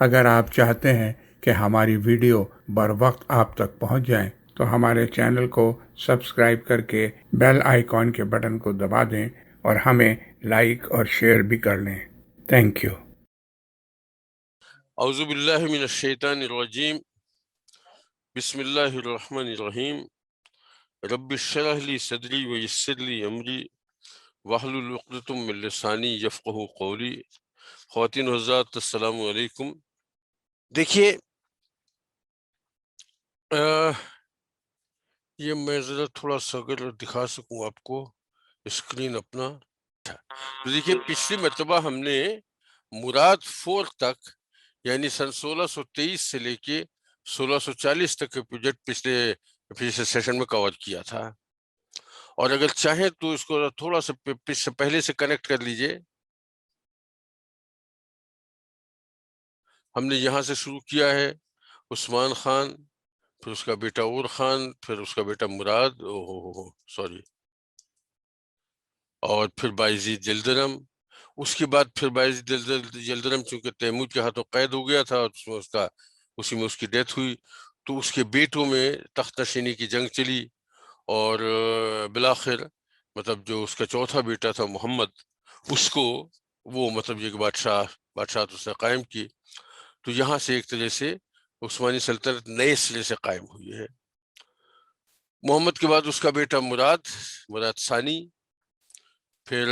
اگر آپ چاہتے ہیں کہ ہماری ویڈیو بر وقت آپ تک پہنچ جائیں تو ہمارے چینل کو سبسکرائب کر کے بیل آئیکن کے بٹن کو دبا دیں اور ہمیں لائک اور شیئر بھی کر لیں۔ Thank you. اعوذ باللہ من الشیطان الرجیم، بسم اللہ الرحمن الرحیم، رب اشرح لی صدری ویسر لی امری واحلل عقدۃ من لسانی یفقہوا قولی۔ خواتین و حضرات، السلام علیکم۔ دیکھیے، یہ میں ذرا تھوڑا سا اگر دکھا سکوں آپ کو اسکرین اپنا، تو دیکھیے پچھلی مرتبہ ہم نے مراد 4 تک، یعنی سن 1623 سے لے کے 1640 تک کے پروجیکٹ پچھلے سیشن میں کور کیا تھا، اور اگر چاہیں تو اس کو تھوڑا سا پہلے سے کنیکٹ کر لیجئے۔ ہم نے یہاں سے شروع کیا ہے، عثمان خان، پھر اس کا بیٹا اور خان، پھر اس کا بیٹا مراد، سوری، اور پھر بایزید جلدرم۔ اس کے بعد پھر بایزید جلدرم چونکہ تیمور کے ہاتھوں قید ہو گیا تھا، اور اسی میں اس کی ڈیتھ ہوئی، تو اس کے بیٹوں میں تخت نشینی کی جنگ چلی، اور بالآخر مطلب جو اس کا چوتھا بیٹا تھا محمد، اس کو وہ مطلب یہ بادشاہت اس نے قائم کی۔ تو یہاں سے ایک طرح سے عثمانی سلطنت نئے سرے سے قائم ہوئی ہے۔ محمد کے بعد اس کا بیٹا مراد ثانی، پھر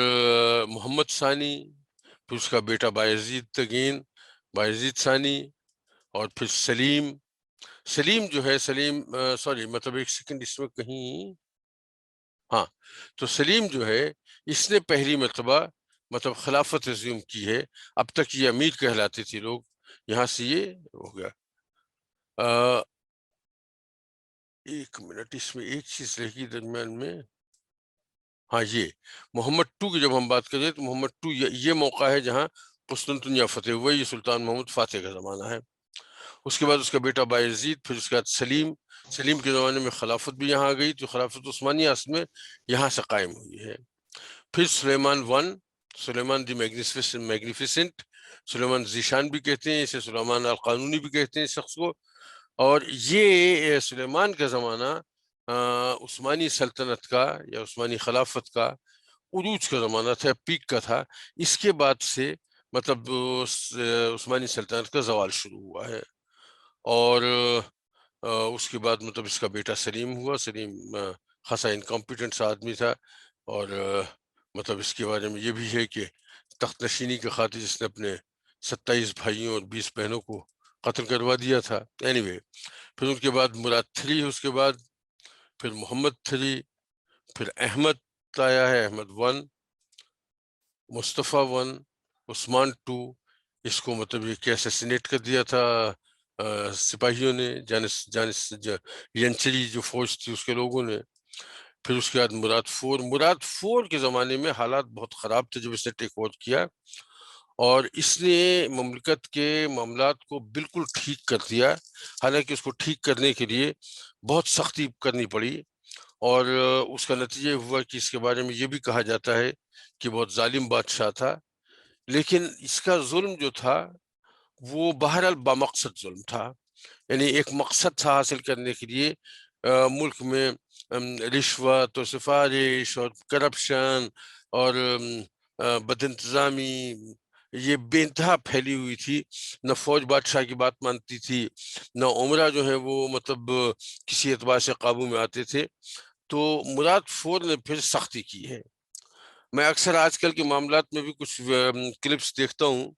محمد ثانی، پھر اس کا بیٹا بایزید ثانی، اور پھر سلیم جو ہے، سوری مطلب ایک سیکنڈ، اس میں کہیں، ہاں، تو سلیم جو ہے، اس نے پہلی مرتبہ مطلب خلافت ریزیوم کی ہے۔ اب تک یہ امیر کہلاتے تھے لوگ، یہاں سے یہ ہو گیا۔ ایک منٹ، اس میں ایک چیز رہ گئی درمیان میں، ہاں، یہ محمد 2 کی جب ہم بات کریں تو محمد 2 یہ موقع ہے جہاں قسطنطنیہ فتح ہوا، یہ سلطان محمود فاتح کا زمانہ ہے۔ اس کے بعد اس کا بیٹا بایزید، پھر اس کے بعد سلیم کے زمانے میں خلافت بھی یہاں آ گئی، تو خلافت عثمانیہ اصل میں یہاں سے قائم ہوئی ہے۔ پھر سلیمان دی میگنیفیسنٹ، سلیمان ذیشان بھی کہتے ہیں اسے، سلیمان القانونی بھی کہتے ہیں اس شخص کو، اور یہ سلیمان کا زمانہ عثمانی سلطنت کا یا عثمانی خلافت کا عروج کا زمانہ تھا، پیک کا تھا۔ اس کے بعد سے مطلب عثمانی سلطنت کا زوال شروع ہوا ہے، اور اس کے بعد مطلب اس کا بیٹا سلیم ہوا۔ سلیم خاصا انکمپیٹنٹ سا آدمی تھا، اور مطلب اس کے بارے میں یہ بھی ہے کہ تخت نشینی کے خاطر جس نے اپنے 27 بھائیوں اور 20 بہنوں کو قتل کروا دیا تھا۔ اینی پھر ان کے بعد مراد 3، اس کے بعد پھر محمد 3، پھر احمد آیا ہے، احمد 1، مصطفیٰ 1، عثمان 2۔ اس کو مطلب یہ کہ اسیسینیٹ کر دیا تھا سپاہیوں نے، ینچری جو فوج تھی اس کے لوگوں نے۔ پھر اس کے بعد مراد 4 کے زمانے میں حالات بہت خراب تھے جب اس نے ٹیک اوور کیا، اور اس نے مملکت کے معاملات کو بالکل ٹھیک کر دیا۔ حالانکہ اس کو ٹھیک کرنے کے لیے بہت سختی کرنی پڑی، اور اس کا نتیجہ ہوا کہ اس کے بارے میں یہ بھی کہا جاتا ہے کہ بہت ظالم بادشاہ تھا، لیکن اس کا ظلم جو تھا وہ بہرحال بامقصد ظلم تھا، یعنی ایک مقصد تھا حاصل کرنے کے لیے۔ ملک میں رشوت اور سفارش اور کرپشن اور بد انتظامی یہ بے انتہا پھیلی ہوئی تھی۔ نہ فوج بادشاہ کی بات مانتی تھی، نہ عمرہ جو ہے وہ مطلب کسی اعتبار سے قابو میں آتے تھے۔ تو مراد 4 نے پھر سختی کی ہے۔ میں اکثر آج کل کے معاملات میں بھی کچھ کلپس دیکھتا ہوں،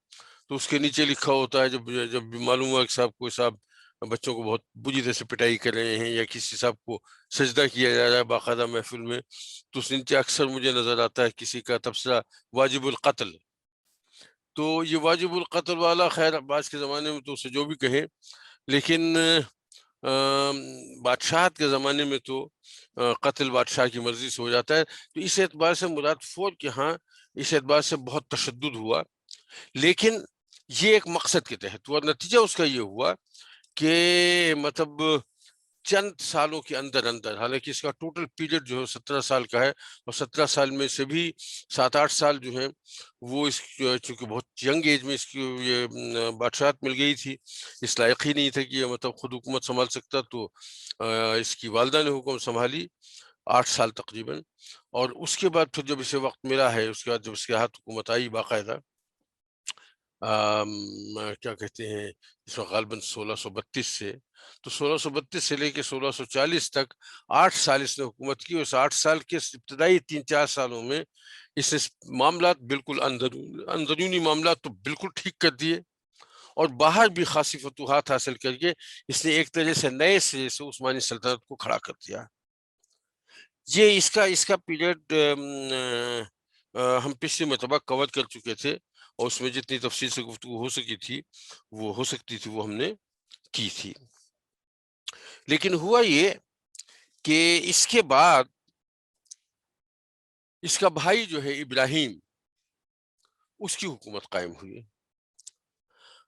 تو اس کے نیچے لکھا ہوتا ہے، جب معلوم ہوا کہ صاحب بچوں کو بہت بری طرح سے پٹائی کر رہے ہیں، یا کسی صاحب کو سجدہ کیا جا رہا ہے باقاعدہ محفل میں، تو اس نیچے اکثر مجھے نظر آتا ہے کسی کا تبصرہ واجب القتل۔ تو یہ واجب القتل والا، خیر آج کے زمانے میں تو اسے جو بھی کہیں، لیکن بادشاہت کے زمانے میں تو قتل بادشاہ کی مرضی سے ہو جاتا ہے۔ تو اس اعتبار سے مراد 4 کے ہاں اس اعتبار سے بہت تشدد ہوا، لیکن یہ ایک مقصد کے تحت ہوا۔ نتیجہ اس کا یہ ہوا کہ مطلب چند سالوں کے اندر اندر، حالانکہ اس کا ٹوٹل پیریڈ جو ہے 17 سال کا ہے، اور 17 سال میں سے بھی 7-8 سال جو ہیں وہ اس چونکہ بہت ینگ ایج میں اس کی یہ بادشاہت مل گئی تھی، اس لائق ہی نہیں تھا کہ یہ مطلب خود حکومت سنبھال سکتا، تو اس کی والدہ نے حکومت سنبھالی 8 سال تقریباً. اور اس کے بعد پھر جب اسے وقت ملا ہے، اس کے بعد جب اس کے ہاتھ حکومت آئی باقاعدہ، کیا کہتے ہیں اس میں غالباً 1632 سے، تو 1632 سے لے کے 1640 تک 8 سال اس نے حکومت کی. اس 8 سال کے ابتدائی 3-4 سالوں میں اس نے معاملات بالکل اندرونی معاملات تو بالکل ٹھیک کر دیے، اور باہر بھی خاصی فتوحات حاصل کر کے اس نے ایک طرح سے نئے سرے سے عثمانی سلطنت کو کھڑا کر دیا. یہ اس کا پیریڈ ہم پچھلی مرتبہ کور کر چکے تھے، اور اس میں جتنی تفصیل سے گفتگو ہو سکتی تھی وہ ہم نے کی تھی. لیکن ہوا یہ کہ اس کے بعد اس کا بھائی جو ہے ابراہیم، اس کی حکومت قائم ہوئی.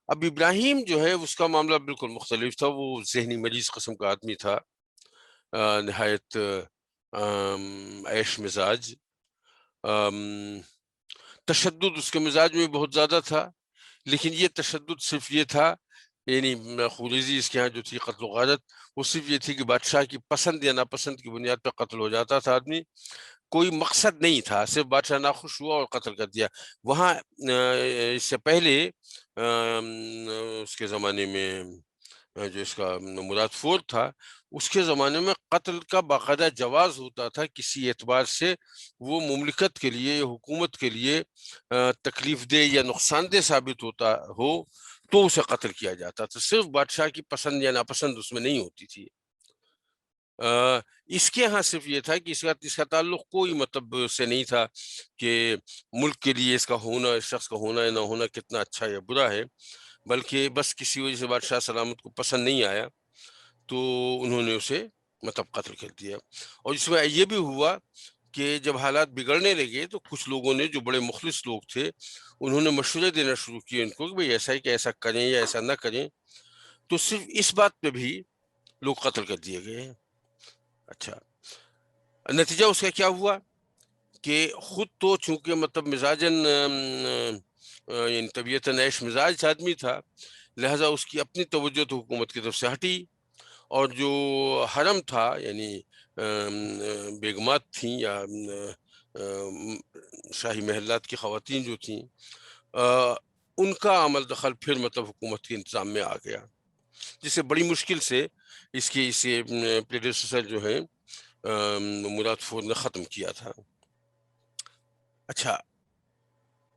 اب ابراہیم جو ہے اس کا معاملہ بالکل مختلف تھا. وہ ذہنی مریض قسم کا آدمی تھا، نہایت عیش مزاج، تشدد اس کے مزاج میں بہت زیادہ تھا. لیکن یہ تشدد صرف یہ تھا، یعنی خوریزی اس کے ہاں جو تھی، قتل و غارت، وہ صرف یہ تھی کہ بادشاہ کی پسند یا ناپسند کی بنیاد پر قتل ہو جاتا تھا آدمی. کوئی مقصد نہیں تھا، صرف بادشاہ ناخوش ہوا اور قتل کر دیا. وہاں اس سے پہلے اس کے زمانے میں جو اس کا مراد فور تھا، اس کے زمانے میں قتل کا باقاعدہ جواز ہوتا تھا. کسی اعتبار سے وہ مملکت کے لیے، حکومت کے لیے تکلیف دہ یا نقصان دہ ثابت ہوتا ہو تو اسے قتل کیا جاتا تھا. صرف بادشاہ کی پسند یا ناپسند اس میں نہیں ہوتی تھی. اس کے ہاں صرف یہ تھا کہ اس کا تعلق کوئی مطلب سے نہیں تھا کہ ملک کے لیے اس کا ہونا، اس شخص کا ہونا یا نہ ہونا کتنا اچھا یا برا ہے، بلکہ بس کسی وجہ سے بادشاہ سلامت کو پسند نہیں آیا تو انہوں نے اسے مطلب قتل کر دیا. اور اس میں یہ بھی ہوا کہ جب حالات بگڑنے لگے تو کچھ لوگوں نے، جو بڑے مخلص لوگ تھے، انہوں نے مشورے دینا شروع کیے ان کو کہ بھئی ایسا ہے کہ ایسا کریں یا ایسا نہ کریں. تو صرف اس بات پہ بھی لوگ قتل کر دیے گئے. اچھا، نتیجہ اس کا کیا ہوا کہ خود تو چونکہ مطلب مزاجن یعنی طبیعت عیش مزاج آدمی تھا، لہذا اس کی اپنی توجہ تو حکومت کی طرف سے ہٹی، اور جو حرم تھا، یعنی بیگمات تھیں یا شاہی محلات کی خواتین جو تھیں، ان کا عمل دخل پھر مطلب حکومت کے انتظام میں آ گیا، جسے بڑی مشکل سے اس کے پریڈیسیسر جو ہیں مراد فور نے ختم کیا تھا. اچھا،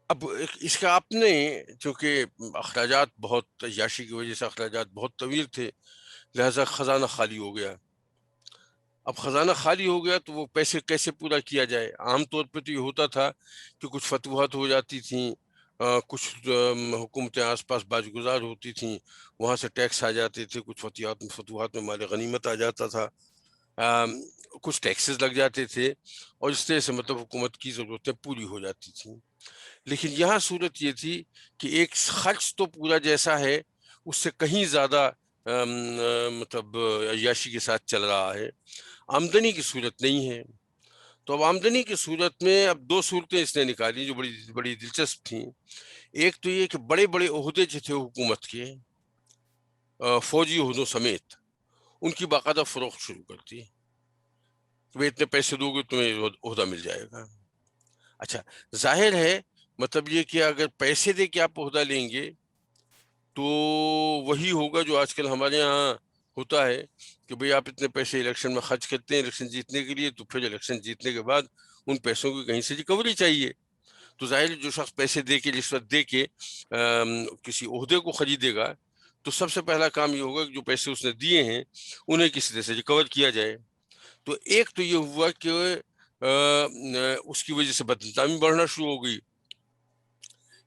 اب اس کا اپنے چونکہ اخراجات بہت، عیاشی کی وجہ سے اخراجات بہت طویل تھے، لہذا خزانہ خالی ہو گیا. اب خزانہ خالی ہو گیا تو وہ پیسے کیسے پورا کیا جائے؟ عام طور پہ تو یہ ہوتا تھا کہ کچھ فتوحات ہو جاتی تھیں، کچھ حکومتیں آس پاس باج گزار ہوتی تھیں، وہاں سے ٹیکس آ جاتے تھے، کچھ فتوحات میں مال غنیمت آ جاتا تھا، کچھ ٹیکسز لگ جاتے تھے، اور اس طرح سے مطلب حکومت کی ضرورتیں پوری ہو جاتی تھیں. لیکن یہاں صورت یہ تھی کہ ایک خرچ تو پورا جیسا ہے، اس سے کہیں زیادہ مطلب عیاشی کے ساتھ چل رہا ہے، آمدنی کی صورت نہیں ہے. تو اب آمدنی کی صورت میں اب دو صورتیں اس نے نکالی جو بڑی بڑی دلچسپ تھیں. ایک تو یہ کہ بڑے بڑے عہدے جو تھے حکومت کے، فوجی عہدوں سمیت، ان کی باقاعدہ فروخت شروع کر دی کہ اتنے پیسے دو گے تمہیں عہدہ مل جائے گا. اچھا، ظاہر ہے مطلب یہ کہ اگر پیسے دے کے آپ عہدہ لیں گے تو وہی ہوگا جو آج کل ہمارے یہاں ہوتا ہے کہ بھئی آپ اتنے پیسے الیکشن میں خرچ کرتے ہیں الیکشن جیتنے کے لیے، تو پھر الیکشن جیتنے کے بعد ان پیسوں کی کہیں سے ریکوری چاہیے. تو ظاہر جو شخص پیسے دے کے، رشوت دے کے کسی عہدے کو خریدے گا تو سب سے پہلا کام یہ ہوگا کہ جو پیسے اس نے دیے ہیں انہیں کسی طرح سے ریکور کیا جائے. تو ایک تو یہ ہوا کہ اس کی وجہ سے بدنامی بڑھنا شروع ہو گئی.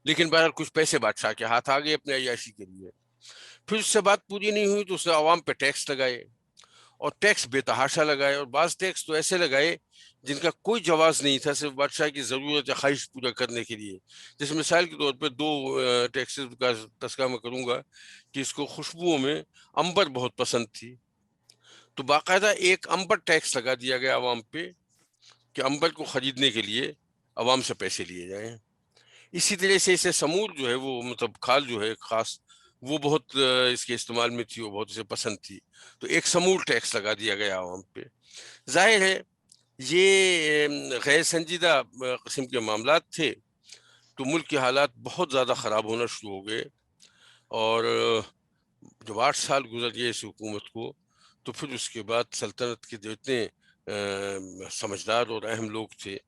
لیکن بہرحال کچھ پیسے بادشاہ کے ہاتھ آ گئے اپنے عیاشی کے لیے. پھر اس سے بات پوری نہیں ہوئی تو اس نے عوام پہ ٹیکس لگائے، اور ٹیکس بے تحاشا لگائے، اور بعض ٹیکس تو ایسے لگائے جن کا کوئی جواز نہیں تھا، صرف بادشاہ کی ضرورت یا خواہش پورا کرنے کے لیے. جیسے مثال کے طور پہ دو ٹیکسز کا تذکرہ میں کروں گا کہ اس کو خوشبوؤں میں امبر بہت پسند تھی، تو باقاعدہ ایک امبر ٹیکس لگا دیا گیا عوام پہ کہ امبر کو خریدنے کے لیے عوام سے پیسے لیے جائیں. اسی طرح سے اسے سمور جو ہے وہ مطلب کھال جو ہے خاص وہ بہت اس کے استعمال میں تھی, وہ بہت اسے پسند تھی, تو ایک سمور ٹیکس لگا دیا گیا عوام پہ. ظاہر ہے یہ غیر سنجیدہ قسم کے معاملات تھے, تو ملک کے حالات بہت زیادہ خراب ہونا شروع ہو گئے. اور جب 8 سال گزر گئے اس حکومت کو, تو پھر اس کے بعد سلطنت کے جو اتنے سمجھدار اور اہم لوگ تھے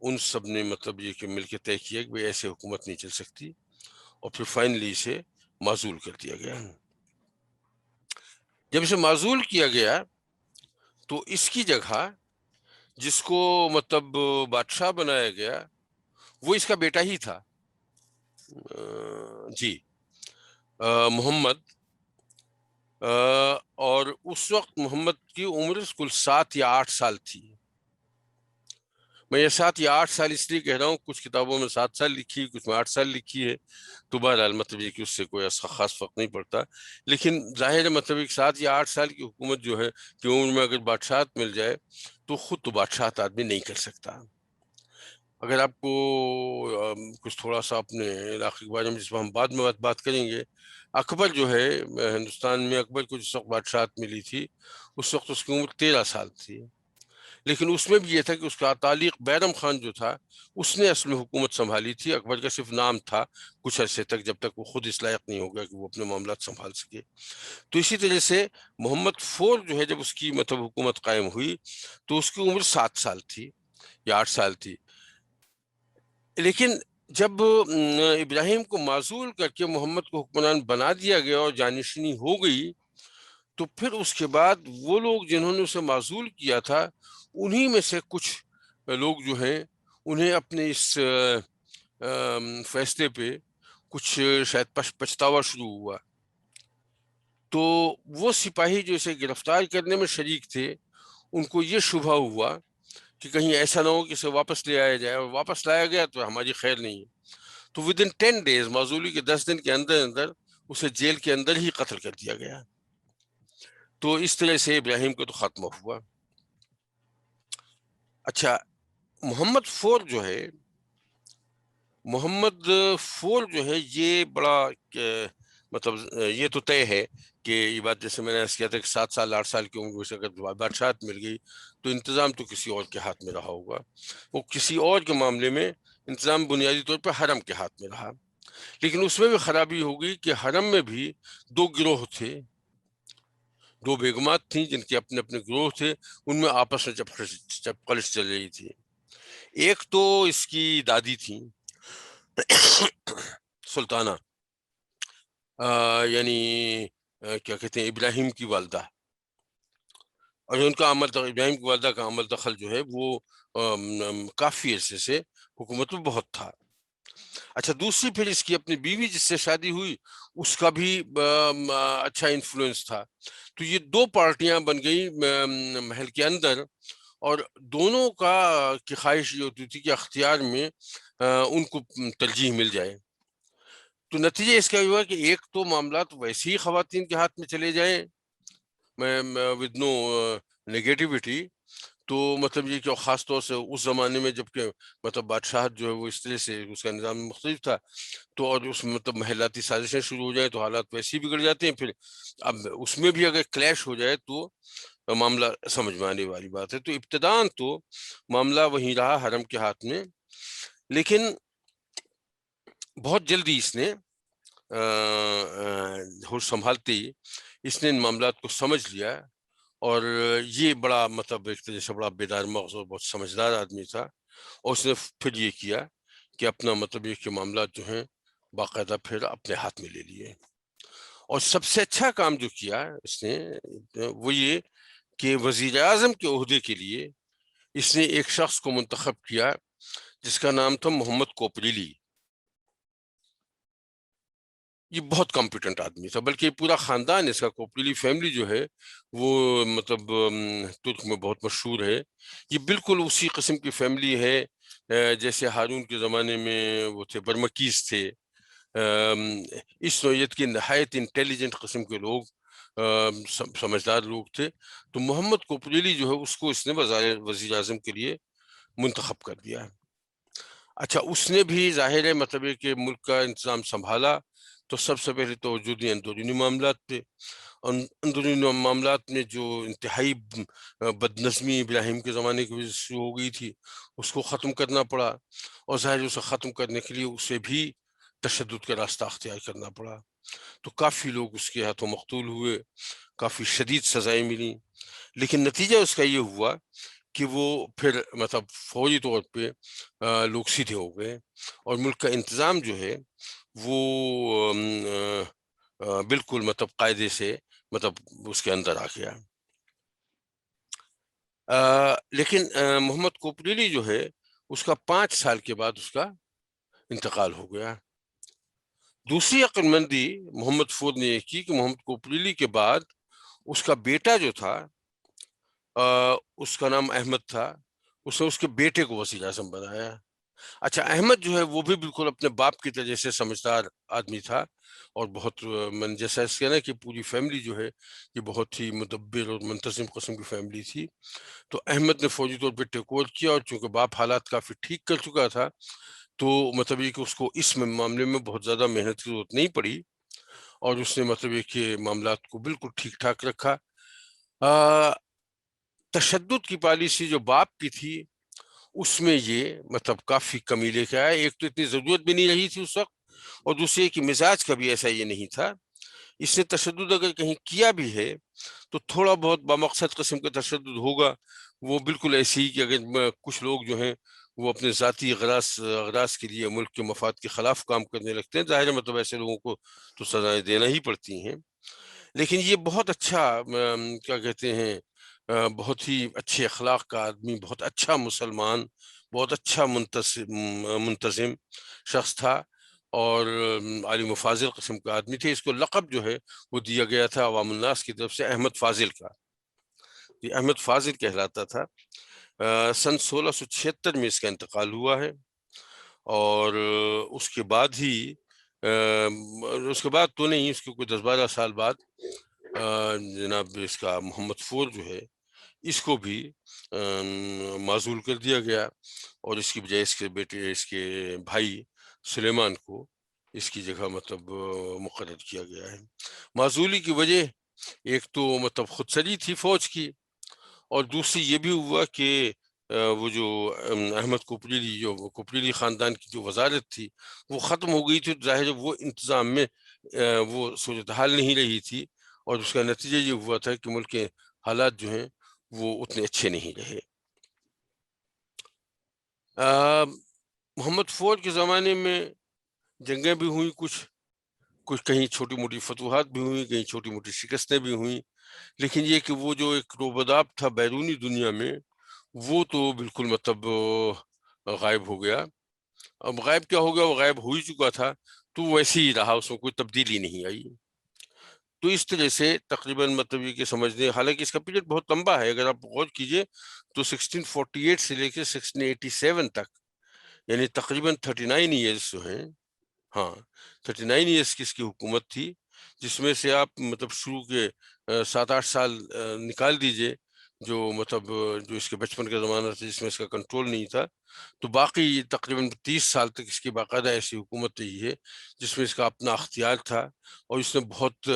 ان سب نے مطلب یہ کہ مل کے طے کیا کہ ایسے حکومت نہیں چل سکتی, اور پھر فائنلی اسے معزول کر دیا گیا. جب اسے معزول کیا گیا تو اس کی جگہ جس کو مطلب بادشاہ بنایا گیا وہ اس کا بیٹا ہی تھا, جی محمد. اور اس وقت محمد کی عمر کل 7 یا 8 سال تھی. میں یہ 7 یا 8 سال اس لیے کہہ رہا ہوں, کچھ کتابوں میں 7 سال لکھی ہے, کچھ میں 8 سال لکھی ہے, تو بہرحال مطلب یہ کہ اس سے کوئی ایسا خاص فرق نہیں پڑتا. لیکن ظاہر ہے مطلب ایک 7 یا 8 سال کی حکومت جو ہے کہ عمر میں اگر بادشاہت مل جائے تو خود تو بادشاہت آدمی نہیں کر سکتا. اگر آپ کو کچھ تھوڑا سا اپنے علاقے کے بارے میں جس پر ہم بعد میں بات کریں گے, اکبر جو ہے ہندوستان میں, اکبر کو جس وقت بادشاہت ملی تھی اس وقت اس کی عمر 13 سال تھی. لیکن اس میں بھی یہ تھا کہ اس کا تعلیق بیرم خان جو تھا اس نے اصل میں حکومت سنبھالی تھی, اکبر کا صرف نام تھا کچھ عرصے تک, جب تک وہ خود اس لائق نہیں ہو گیا کہ وہ اپنے معاملات سنبھال سکے. تو اسی طرح سے محمد 4 جو ہے جب اس کی مطلب حکومت قائم ہوئی تو اس کی عمر 7 سال تھی یا 8 سال تھی. لیکن جب ابراہیم کو معزول کر کے محمد کو حکمران بنا دیا گیا اور جانشینی ہو گئی, تو پھر اس کے بعد وہ لوگ جنہوں نے اسے معزول کیا تھا انہی میں سے کچھ لوگ جو ہیں انہیں اپنے اس فیصلے پہ کچھ شاید پچھتاوا شروع ہوا. تو وہ سپاہی جو اسے گرفتار کرنے میں شریک تھے ان کو یہ شبہ ہوا کہ کہیں ایسا نہ ہو کہ اسے واپس لے آیا جائے, اور واپس لایا گیا تو ہماری خیر نہیں ہے. تو ودن 10 days, معزولی کے 10 دن کے اندر اندر اسے جیل کے اندر ہی قتل کر دیا گیا. تو اس طرح سے ابراہیم کو تو خاتمہ ہوا. اچھا, محمد 4 جو ہے, محمد 4 جو ہے یہ بڑا مطلب یہ تو طے ہے کہ یہ بات جیسے میں نے عرض کیا تھا کہ 7 سال 8 سال کی عمر سے اگر بادشاہت مل گئی تو انتظام تو کسی اور کے ہاتھ میں رہا ہوگا. وہ کسی اور کے معاملے میں انتظام بنیادی طور پہ حرم کے ہاتھ میں رہا, لیکن اس میں بھی خرابی ہو گئی کہ حرم میں بھی 2 گروہ تھے, 2 بیگمات تھیں جن کے اپنے اپنے گروہ تھے, ان میں آپس میں جب کلش چل رہی تھی. ایک تو اس کی دادی تھیں سلطانہ, یعنی کیا کہتے ہیں ابراہیم کی والدہ, اور ان کا ابراہیم کی والدہ کا عمل دخل جو ہے وہ کافی عرصے سے حکومت میں بہت تھا. اچھا, دوسری پھر اس کی اپنی بیوی جس سے شادی ہوئی اس کا بھی اچھا انفلوئنس تھا. تو یہ 2 پارٹیاں بن گئی محل کے اندر, اور دونوں کی خواہش یہ ہوتی تھی کہ اختیار میں ان کو ترجیح مل جائے. تو نتیجہ اس کا ہوا کہ ایک تو معاملات ویسے ہی خواتین کے ہاتھ میں چلے جائیں ود نو نیگیٹیوٹی, تو مطلب یہ کہ خاص طور سے اس زمانے میں جب کہ مطلب بادشاہت جو ہے وہ اس طرح سے اس کا نظام مختلف تھا, تو اور اس میں مطلب محلاتی سازشیں شروع ہو جائیں تو حالات ویسے ہی بگڑ جاتے ہیں. پھر اب اس میں بھی اگر کلیش ہو جائے تو معاملہ سمجھ میں آنے والی بات ہے. تو ابتداً تو معاملہ وہیں رہا حرم کے ہاتھ میں, لیکن بہت جلدی اس نے ہوش سنبھالتے ہی اس نے ان معاملات کو سمجھ لیا, اور یہ بڑا مطلب ایک طرح سے بڑا بیدار مغز اور بہت سمجھدار آدمی تھا, اور اس نے پھر یہ کیا کہ اپنا مطلب یہ کہ معاملات جو ہیں باقاعدہ پھر اپنے ہاتھ میں لے لیے. اور سب سے اچھا کام جو کیا اس نے وہ یہ کہ وزیر اعظم کے عہدے کے لیے اس نے ایک شخص کو منتخب کیا جس کا نام تھا محمد کوپریلی. یہ بہت کمپیٹنٹ آدمی تھا, بلکہ پورا خاندان اس کا, کوپریلی فیملی جو ہے وہ مطلب ترک میں بہت مشہور ہے. یہ بالکل اسی قسم کی فیملی ہے جیسے ہارون کے زمانے میں وہ تھے برمکیز تھے. اس نوعیت کے نہایت انٹیلیجنٹ قسم کے لوگ سمجھدار لوگ تھے، تو محمد کوپریلی جو ہے اس کو اس نے وزیر اعظم کے لیے منتخب کر دیا ہے۔ اچھا، اس نے بھی ظاہر ہے مطلب ہے کہ ملک کا انتظام سنبھالا، تو سب سے پہلے توجہ دی اندرونی معاملات پہ۔ اندرونی معاملات میں جو انتہائی بد نظمی ابراہیم کے زمانے کی وجہ سے شروع ہو گئی تھی، اس کو ختم کرنا پڑا، اور ظاہر اسے ختم کرنے کے لیے اسے بھی تشدد کا راستہ اختیار کرنا پڑا۔ تو کافی لوگ اس کے ہاتھوں مقتول ہوئے، کافی شدید سزائیں ملیں، لیکن نتیجہ اس کا یہ ہوا کہ وہ پھر مطلب فوری طور پہ لوگ سیدھے ہو گئے، اور ملک کا انتظام جو ہے وہ بالکل مطلب قاعدے سے مطلب اس کے اندر آ گیا۔ لیکن محمد کوپریلی جو ہے اس کا 5 سال کے بعد اس کا انتقال ہو گیا۔ دوسری عقل مندی محمد فواد نے یہ کی کہ محمد کوپریلی کے بعد اس کا بیٹا جو تھا، اس کا نام احمد تھا، اس نے اس کے بیٹے کو وزیر اعظم بنایا۔ اچھا، احمد جو ہے وہ بھی بالکل اپنے باپ کی طرح سے سمجھدار آدمی تھا، اور بہت من جیسا اس کے نا کہ پوری فیملی جو ہے یہ بہت ہی مدبر اور منتظم قسم کی فیملی تھی۔ تو احمد نے فوجی طور پہ ٹیک اوور کیا، اور چونکہ باپ حالات کافی ٹھیک کر چکا تھا، تو مطلب یہ کہ اس کو اس معاملے میں بہت زیادہ محنت کی ضرورت نہیں پڑی، اور اس نے مطلب یہ کہ معاملات کو بالکل ٹھیک ٹھاک رکھا۔ تشدد کی پالیسی جو باپ کی تھی اس میں یہ مطلب کافی کمی لے کے آیا۔ ایک تو اتنی ضرورت بھی نہیں رہی تھی اس وقت، اور دوسرے کہ مزاج کا بھی ایسا یہ نہیں تھا۔ اس نے تشدد اگر کہیں کیا بھی ہے تو تھوڑا بہت بامقصد قسم کا تشدد ہوگا، وہ بالکل ایسے ہی کہ اگر کچھ لوگ جو ہیں وہ اپنے ذاتی اغراض کے لیے ملک کے مفاد کے خلاف کام کرنے لگتے ہیں، ظاہر ہے مطلب ایسے لوگوں کو تو سزائیں دینا ہی پڑتی ہیں۔ لیکن یہ بہت اچھا کیا کہتے ہیں بہت ہی اچھے اخلاق کا آدمی، بہت اچھا مسلمان، بہت اچھا منتظم شخص تھا، اور عالم و فاضل قسم کا آدمی تھے۔ اس کو لقب جو ہے وہ دیا گیا تھا عوام الناس کی طرف سے احمد فاضل کا، یہ احمد فاضل کہلاتا تھا۔ سن 1676 میں اس کا انتقال ہوا ہے، اور اس کے بعد ہی اس کے بعد تو نہیں، اس کے کوئی 10-12 سال بعد جناب اس کا محمد فور جو ہے اس کو بھی معزول کر دیا گیا، اور اس کی بجائے اس کے بیٹے، اس کے بھائی سلیمان کو اس کی جگہ مطلب مقرر کیا گیا ہے۔ معزولی کی وجہ ایک تو مطلب خود سری تھی فوج کی، اور دوسری یہ بھی ہوا کہ وہ جو احمد کوپریلی خاندان کی جو وزارت تھی وہ ختم ہو گئی تھی، ظاہر وہ انتظام میں وہ صورتحال نہیں رہی تھی، اور اس کا نتیجہ یہ ہوا تھا کہ ملک کے حالات جو ہیں وہ اتنے اچھے نہیں رہے۔ محمد فواد کے زمانے میں جنگیں بھی ہوئیں، کچھ کہیں چھوٹی موٹی فتوحات بھی ہوئیں، کہیں چھوٹی موٹی شکستیں بھی ہوئیں، لیکن یہ کہ وہ جو ایک روبداب تھا بیرونی دنیا میں وہ تو بالکل مطلب غائب ہو گیا۔ اب غائب کیا ہو گیا، وہ غائب ہو ہی چکا تھا، تو ویسے ہی رہا، اس میں کوئی تبدیلی نہیں آئی۔ تو اس طرح سے تقریباً مطلب یہ کہ سمجھنے، حالانکہ اس کا پیریڈ بہت لمبا ہے، اگر آپ غور کیجئے تو 1648 سے لے کے 1687 تک، یعنی تقریباً 39 ایئرس جو ہیں، ہاں 39 ایئرس کی اس کی حکومت تھی، جس میں سے آپ مطلب شروع کے 7-8 سال نکال دیجئے جو مطلب جو اس کے بچپن کا زمانہ تھا جس میں اس کا کنٹرول نہیں تھا، تو باقی تقریباً 30 سال تک اس کی باقاعدہ ایسی حکومت رہی ہے جس میں اس کا اپنا اختیار تھا، اور اس نے بہت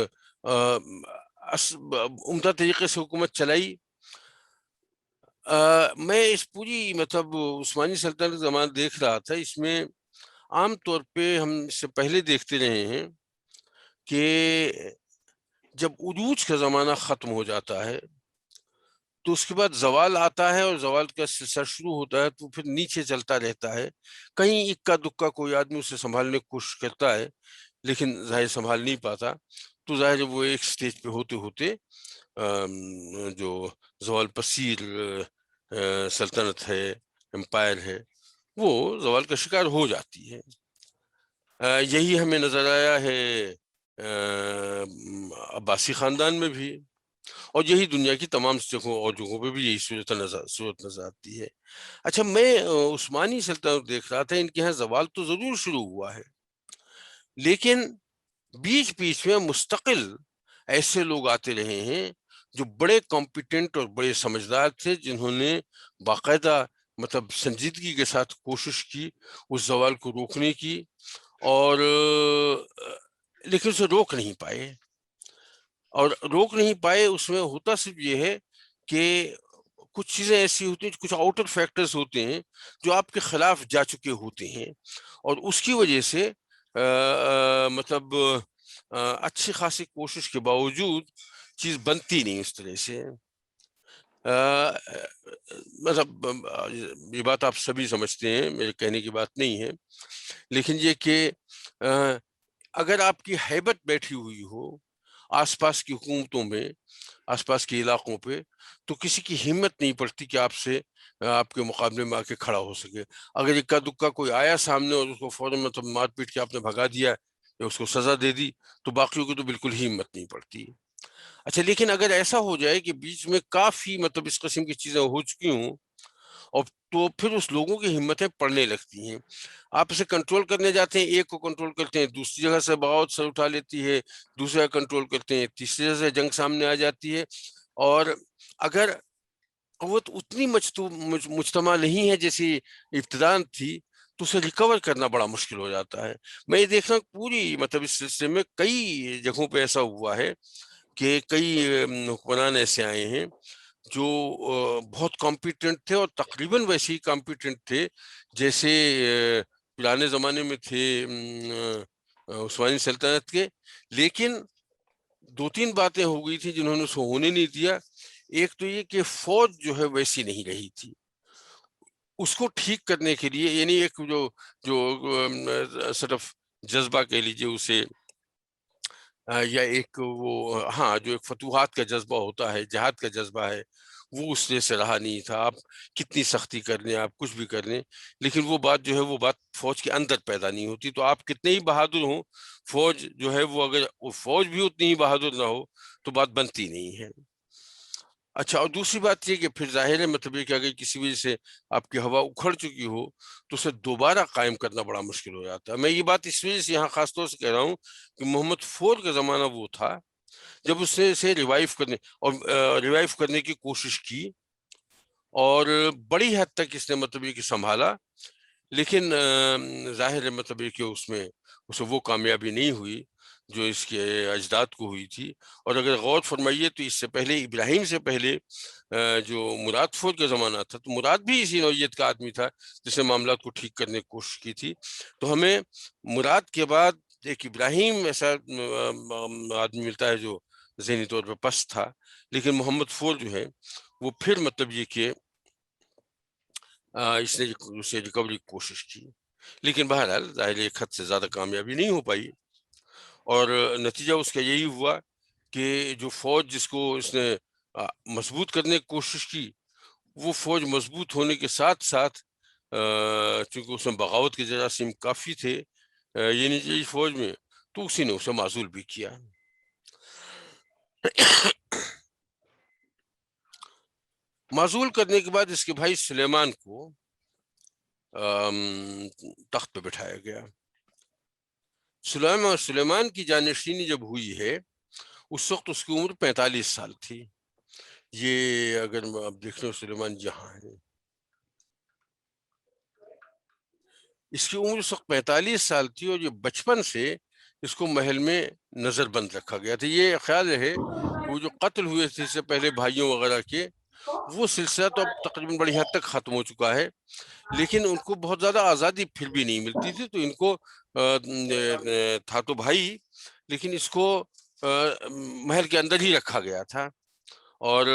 عمدہ طریقے سے حکومت چلائی۔ میں اس پوری مطلب عثمانی سلطنت کا زمانہ دیکھ رہا تھا، اس میں عام طور پہ ہم اس سے پہلے دیکھتے رہے ہیں کہ جب عروج کا زمانہ ختم ہو جاتا ہے تو اس کے بعد زوال آتا ہے، اور زوال کا سلسلہ شروع ہوتا ہے تو پھر نیچے چلتا رہتا ہے، کہیں اکا دکا کوئی آدمی اسے سنبھالنے کی کوشش کرتا ہے لیکن ظاہر سنبھال نہیں پاتا، تو ظاہر وہ ایک سٹیج پہ ہوتے ہوتے جو زوال پذیر سلطنت ہے، امپائر ہے، وہ زوال کا شکار ہو جاتی ہے۔ یہی ہمیں نظر آیا ہے عباسی خاندان میں بھی، اور یہی دنیا کی تمام جگہوں پہ بھی یہی صورت نظر آتی ہے۔ اچھا، میں عثمانی سلطنت دیکھ رہا تھا، ان کے یہاں زوال تو ضرور شروع ہوا ہے، لیکن بیچ بیچ میں مستقل ایسے لوگ آتے رہے ہیں جو بڑے کمپیٹنٹ اور بڑے سمجھدار تھے، جنہوں نے باقاعدہ مطلب سنجیدگی کے ساتھ کوشش کی اس زوال کو روکنے کی، اور لیکن اسے روک نہیں پائے. اور روک نہیں پائے اس میں ہوتا صرف یہ ہے کہ کچھ چیزیں ایسی ہوتی ہیں، کچھ آؤٹر فیکٹرز ہوتے ہیں جو آپ کے خلاف جا چکے ہوتے ہیں، اور اس کی وجہ سے مطلب اچھی خاصی کوشش کے باوجود چیز بنتی نہیں اس طرح سے. مطلب یہ بات آپ سبھی سمجھتے ہیں، میرے کہنے کی بات نہیں ہے، لیکن یہ کہ اگر آپ کی ہیبت بیٹھی ہوئی ہو آس پاس کی حکومتوں میں، آس پاس کے علاقوں پہ، تو کسی کی ہمت نہیں پڑتی کہ آپ سے آپ کے مقابلے میں آ کے کھڑا ہو سکے. اگر اکا دکا کوئی آیا سامنے اور اس کو فوراً مطلب مار پیٹ کے آپ نے بھگا دیا یا اس کو سزا دے دی، تو باقیوں کی تو بالکل ہی ہمت نہیں پڑتی. اچھا، لیکن اگر ایسا ہو جائے کہ بیچ میں کافی مطلب اس قسم کی چیزیں ہو چکی ہوں، اور تو پھر اس لوگوں کی ہمتیں پڑنے لگتی ہیں. آپ اسے کنٹرول کرنے جاتے ہیں، ایک کو کنٹرول کرتے ہیں، دوسری جگہ سے بغاوت سر اٹھا لیتی ہے، دوسرا کنٹرول کرتے ہیں، تیسری جگہ سے جنگ سامنے آ جاتی ہے. اور اگر قوت اتنی مجتمع نہیں ہے جیسی ابتدان تھی، تو اسے ریکور کرنا بڑا مشکل ہو جاتا ہے. میں یہ دیکھ رہا ہوں پوری مطلب اس سلسلے میں کئی جگہوں پہ ایسا ہوا ہے کہ کئی حکمران ایسے آئے ہیں جو بہت کمپیٹنٹ تھے، اور تقریباً ویسے ہی کمپیٹنٹ تھے جیسے پرانے زمانے میں تھے عثمانی سلطنت کے. لیکن دو تین باتیں ہو گئی تھی جنہوں نے اس کو ہونے نہیں دیا. ایک تو یہ کہ فوج جو ہے ویسی نہیں رہی تھی. اس کو ٹھیک کرنے کے لیے، یعنی ایک جو صرف جذبہ کہہ لیجیے اسے، یا ایک وہ ہاں جو ایک فتوحات کا جذبہ ہوتا ہے، جہاد کا جذبہ ہے، وہ اس سے رہا نہیں تھا. آپ کتنی سختی کر لیں، آپ کچھ بھی کر لیں، لیکن وہ بات جو ہے وہ بات فوج کے اندر پیدا نہیں ہوتی. تو آپ کتنے ہی بہادر ہوں، فوج جو ہے وہ اگر وہ فوج بھی اتنی ہی بہادر نہ ہو تو بات بنتی نہیں ہے. اچھا، اور دوسری بات یہ کہ پھر ظاہر ہے مطلب یہ کہ اگر کسی وجہ سے آپ کی ہوا اکھڑ چکی ہو تو اسے دوبارہ قائم کرنا بڑا مشکل ہو جاتا ہے. میں یہ بات اس وجہ سے یہاں خاص طور سے کہہ رہا ہوں کہ محمد فور کا زمانہ وہ تھا جب اس نے اسے ریوائیو کرنے کی کوشش کی، اور بڑی حد تک اس نے مطلب یہ کہ سنبھالا. لیکن ظاہر ہے مطلب یہ کہ اس میں اسے وہ کامیابی نہیں ہوئی جو اس کے اجداد کو ہوئی تھی. اور اگر غور فرمائیے تو اس سے پہلے، ابراہیم سے پہلے جو مراد فور کا زمانہ تھا، تو مراد بھی اسی نوعیت کا آدمی تھا جس نے معاملات کو ٹھیک کرنے کی کوشش کی تھی. تو ہمیں مراد کے بعد ایک ابراہیم ایسا آدمی ملتا ہے جو ذہنی طور پر پست تھا، لیکن محمد فور جو ہے وہ پھر مطلب یہ کہ اس نے اسے ریکوری کی کوشش کی، لیکن بہرحال ظاہر ایک حد سے زیادہ کامیابی نہیں ہو پائی. اور نتیجہ اس کا یہی ہوا کہ جو فوج جس کو اس نے مضبوط کرنے کی کوشش کی، وہ فوج مضبوط ہونے کے ساتھ ساتھ چونکہ اس میں بغاوت کے جراثیم کافی تھے یہ نہیں فوج میں، تو اسی نے اسے معزول بھی کیا. معزول کرنے کے بعد اس کے بھائی سلیمان کو تخت پہ بٹھایا گیا. سلیمان کی جانشینی جب ہوئی ہے اس وقت اس کی عمر 45 سال تھی. یہ اگر آپ دیکھ رہے ہو سلیمان جہاں ہے، اس کی عمر اس وقت 45 سال تھی، اور یہ بچپن سے اس کو محل میں نظر بند رکھا گیا تھا. یہ خیال ہے کہ وہ جو قتل ہوئے تھے اس سے پہلے بھائیوں وغیرہ کے، وہ سلسلہ تو اب تقریباً بڑی حد تک ختم ہو چکا ہے، لیکن ان کو بہت زیادہ آزادی پھر بھی نہیں ملتی تھی. تو ان کو تھا تو بھائی، لیکن اس کو محل کے اندر ہی رکھا گیا تھا، اور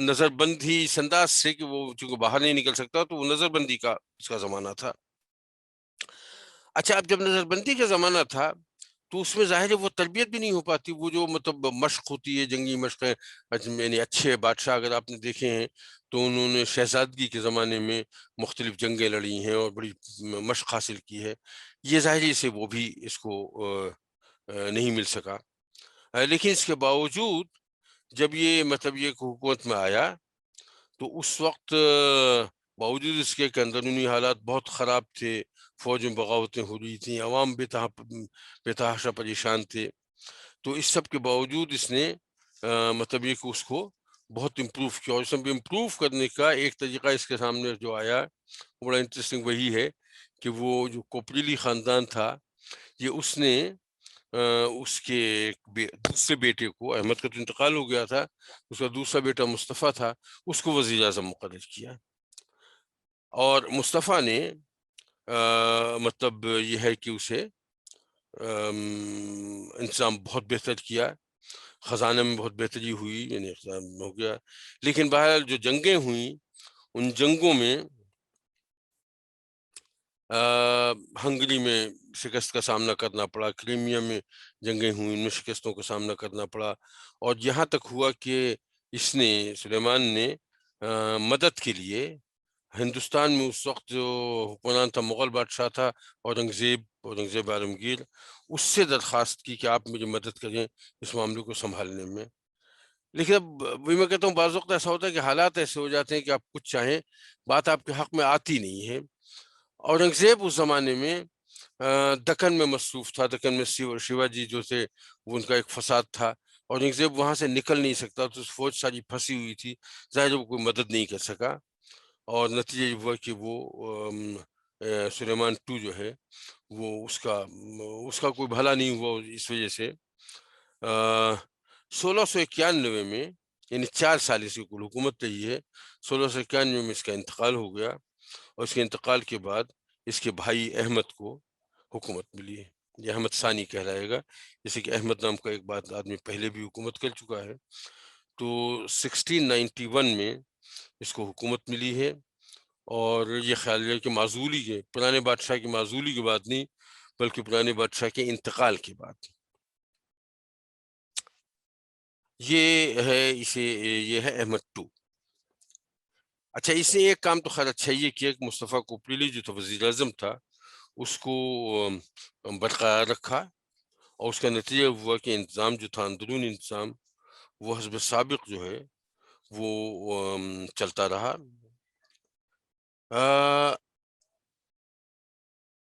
نظر بند ہی اس انداز سے کہ وہ چونکہ باہر نہیں نکل سکتا، تو وہ نظر بندی کا اس کا زمانہ تھا. اچھا، اب جب نظر بندی کا زمانہ تھا تو اس میں ظاہر ہے وہ تربیت بھی نہیں ہو پاتی. وہ جو مطلب مشق ہوتی ہے، جنگی مشقیں، یعنی اچھے بادشاہ اگر آپ نے دیکھے ہیں تو انہوں نے شہزادگی کے زمانے میں مختلف جنگیں لڑی ہیں اور بڑی مشق حاصل کی ہے. یہ ظاہری سے وہ بھی اس کو نہیں مل سکا. لیکن اس کے باوجود جب یہ مطلب یہ حکومت میں آیا تو اس وقت باوجود اس کے اندرونی حالات بہت خراب تھے، فوج میں بغاوتیں ہو رہی تھیں، عوام بے تحاشا پریشان تھے. تو اس سب کے باوجود اس نے مطلب یہ کہ اس کو بہت امپروو کیا، اور اس میں امپروو کرنے کا ایک طریقہ اس کے سامنے جو آیا وہ بڑا انٹرسٹنگ وہی ہے کہ وہ جو کوپریلی خاندان تھا یہ اس نے اس کے دوسرے بیٹے کو، احمد کا تو انتقال ہو گیا تھا، اس کا دوسرا بیٹا مصطفیٰ تھا، اس کو وزیر اعظم مقرر کیا. اور مصطفیٰ نے مطلب یہ ہے کہ اسے انتظام بہت بہتر کیا، خزانہ میں بہت بہتری ہوئی، یعنی ہو گیا. لیکن بہرحال جو جنگیں ہوئیں ان جنگوں میں ہنگری میں شکست کا سامنا کرنا پڑا، کریمیا میں جنگیں ہوئیں، ان میں شکستوں کا سامنا کرنا پڑا، اور یہاں تک ہوا کہ اس نے سلیمان نے مدد کے لیے ہندوستان میں اس وقت جو حکمران تھا مغل بادشاہ تھا اورنگزیب عالمگیر، اس سے درخواست کی کہ آپ مجھے مدد کریں اس معاملے کو سنبھالنے میں. لیکن اب وہی میں کہتا ہوں بعض وقت ایسا ہوتا ہے کہ حالات ایسے ہو جاتے ہیں کہ آپ کچھ چاہیں بات آپ کے حق میں آتی نہیں ہے. اورنگزیب اس زمانے میں دکن میں مصروف تھا، دکن میں شیوا جی جو تھے وہ ان کا ایک فساد تھا، اورنگزیب وہاں سے نکل نہیں سکتا، تو فوج ساری پھنسی ہوئی تھی، ظاہر وہ کوئی مدد نہیں کر سکا. اور نتیجہ یہ ہوا کہ وہ سلیمان ٹو جو ہے وہ اس کا کوئی بھلا نہیں ہوا. اس وجہ سے 1691 میں، یعنی 4 سال اس کی کل حکومت رہی ہے، 1691 میں اس کا انتقال ہو گیا، اور اس کے انتقال کے بعد اس کے بھائی احمد کو حکومت ملی. یہ احمد ثانی کہلائے گا، جیسے کہ احمد نام کا ایک بات آدمی پہلے بھی حکومت کر چکا ہے. تو 1691 میں اس کو حکومت ملی ہے، اور یہ خیال ہے کہ معزولی کے پرانے بادشاہ کی معزولی کے بعد نہیں بلکہ پرانے بادشاہ کے انتقال کے بعد. یہ ہے احمد ٹو. اچھا، اس نے ایک کام تو خیر اچھا یہ کیا کہ مصطفیٰ کوپریلی جو تھا وزیر اعظم تھا اس کو برقرار رکھا، اور اس کا نتیجہ ہوا کہ انتظام جو تھا، اندرون انتظام، وہ حسب سابق جو ہے وہ چلتا رہا.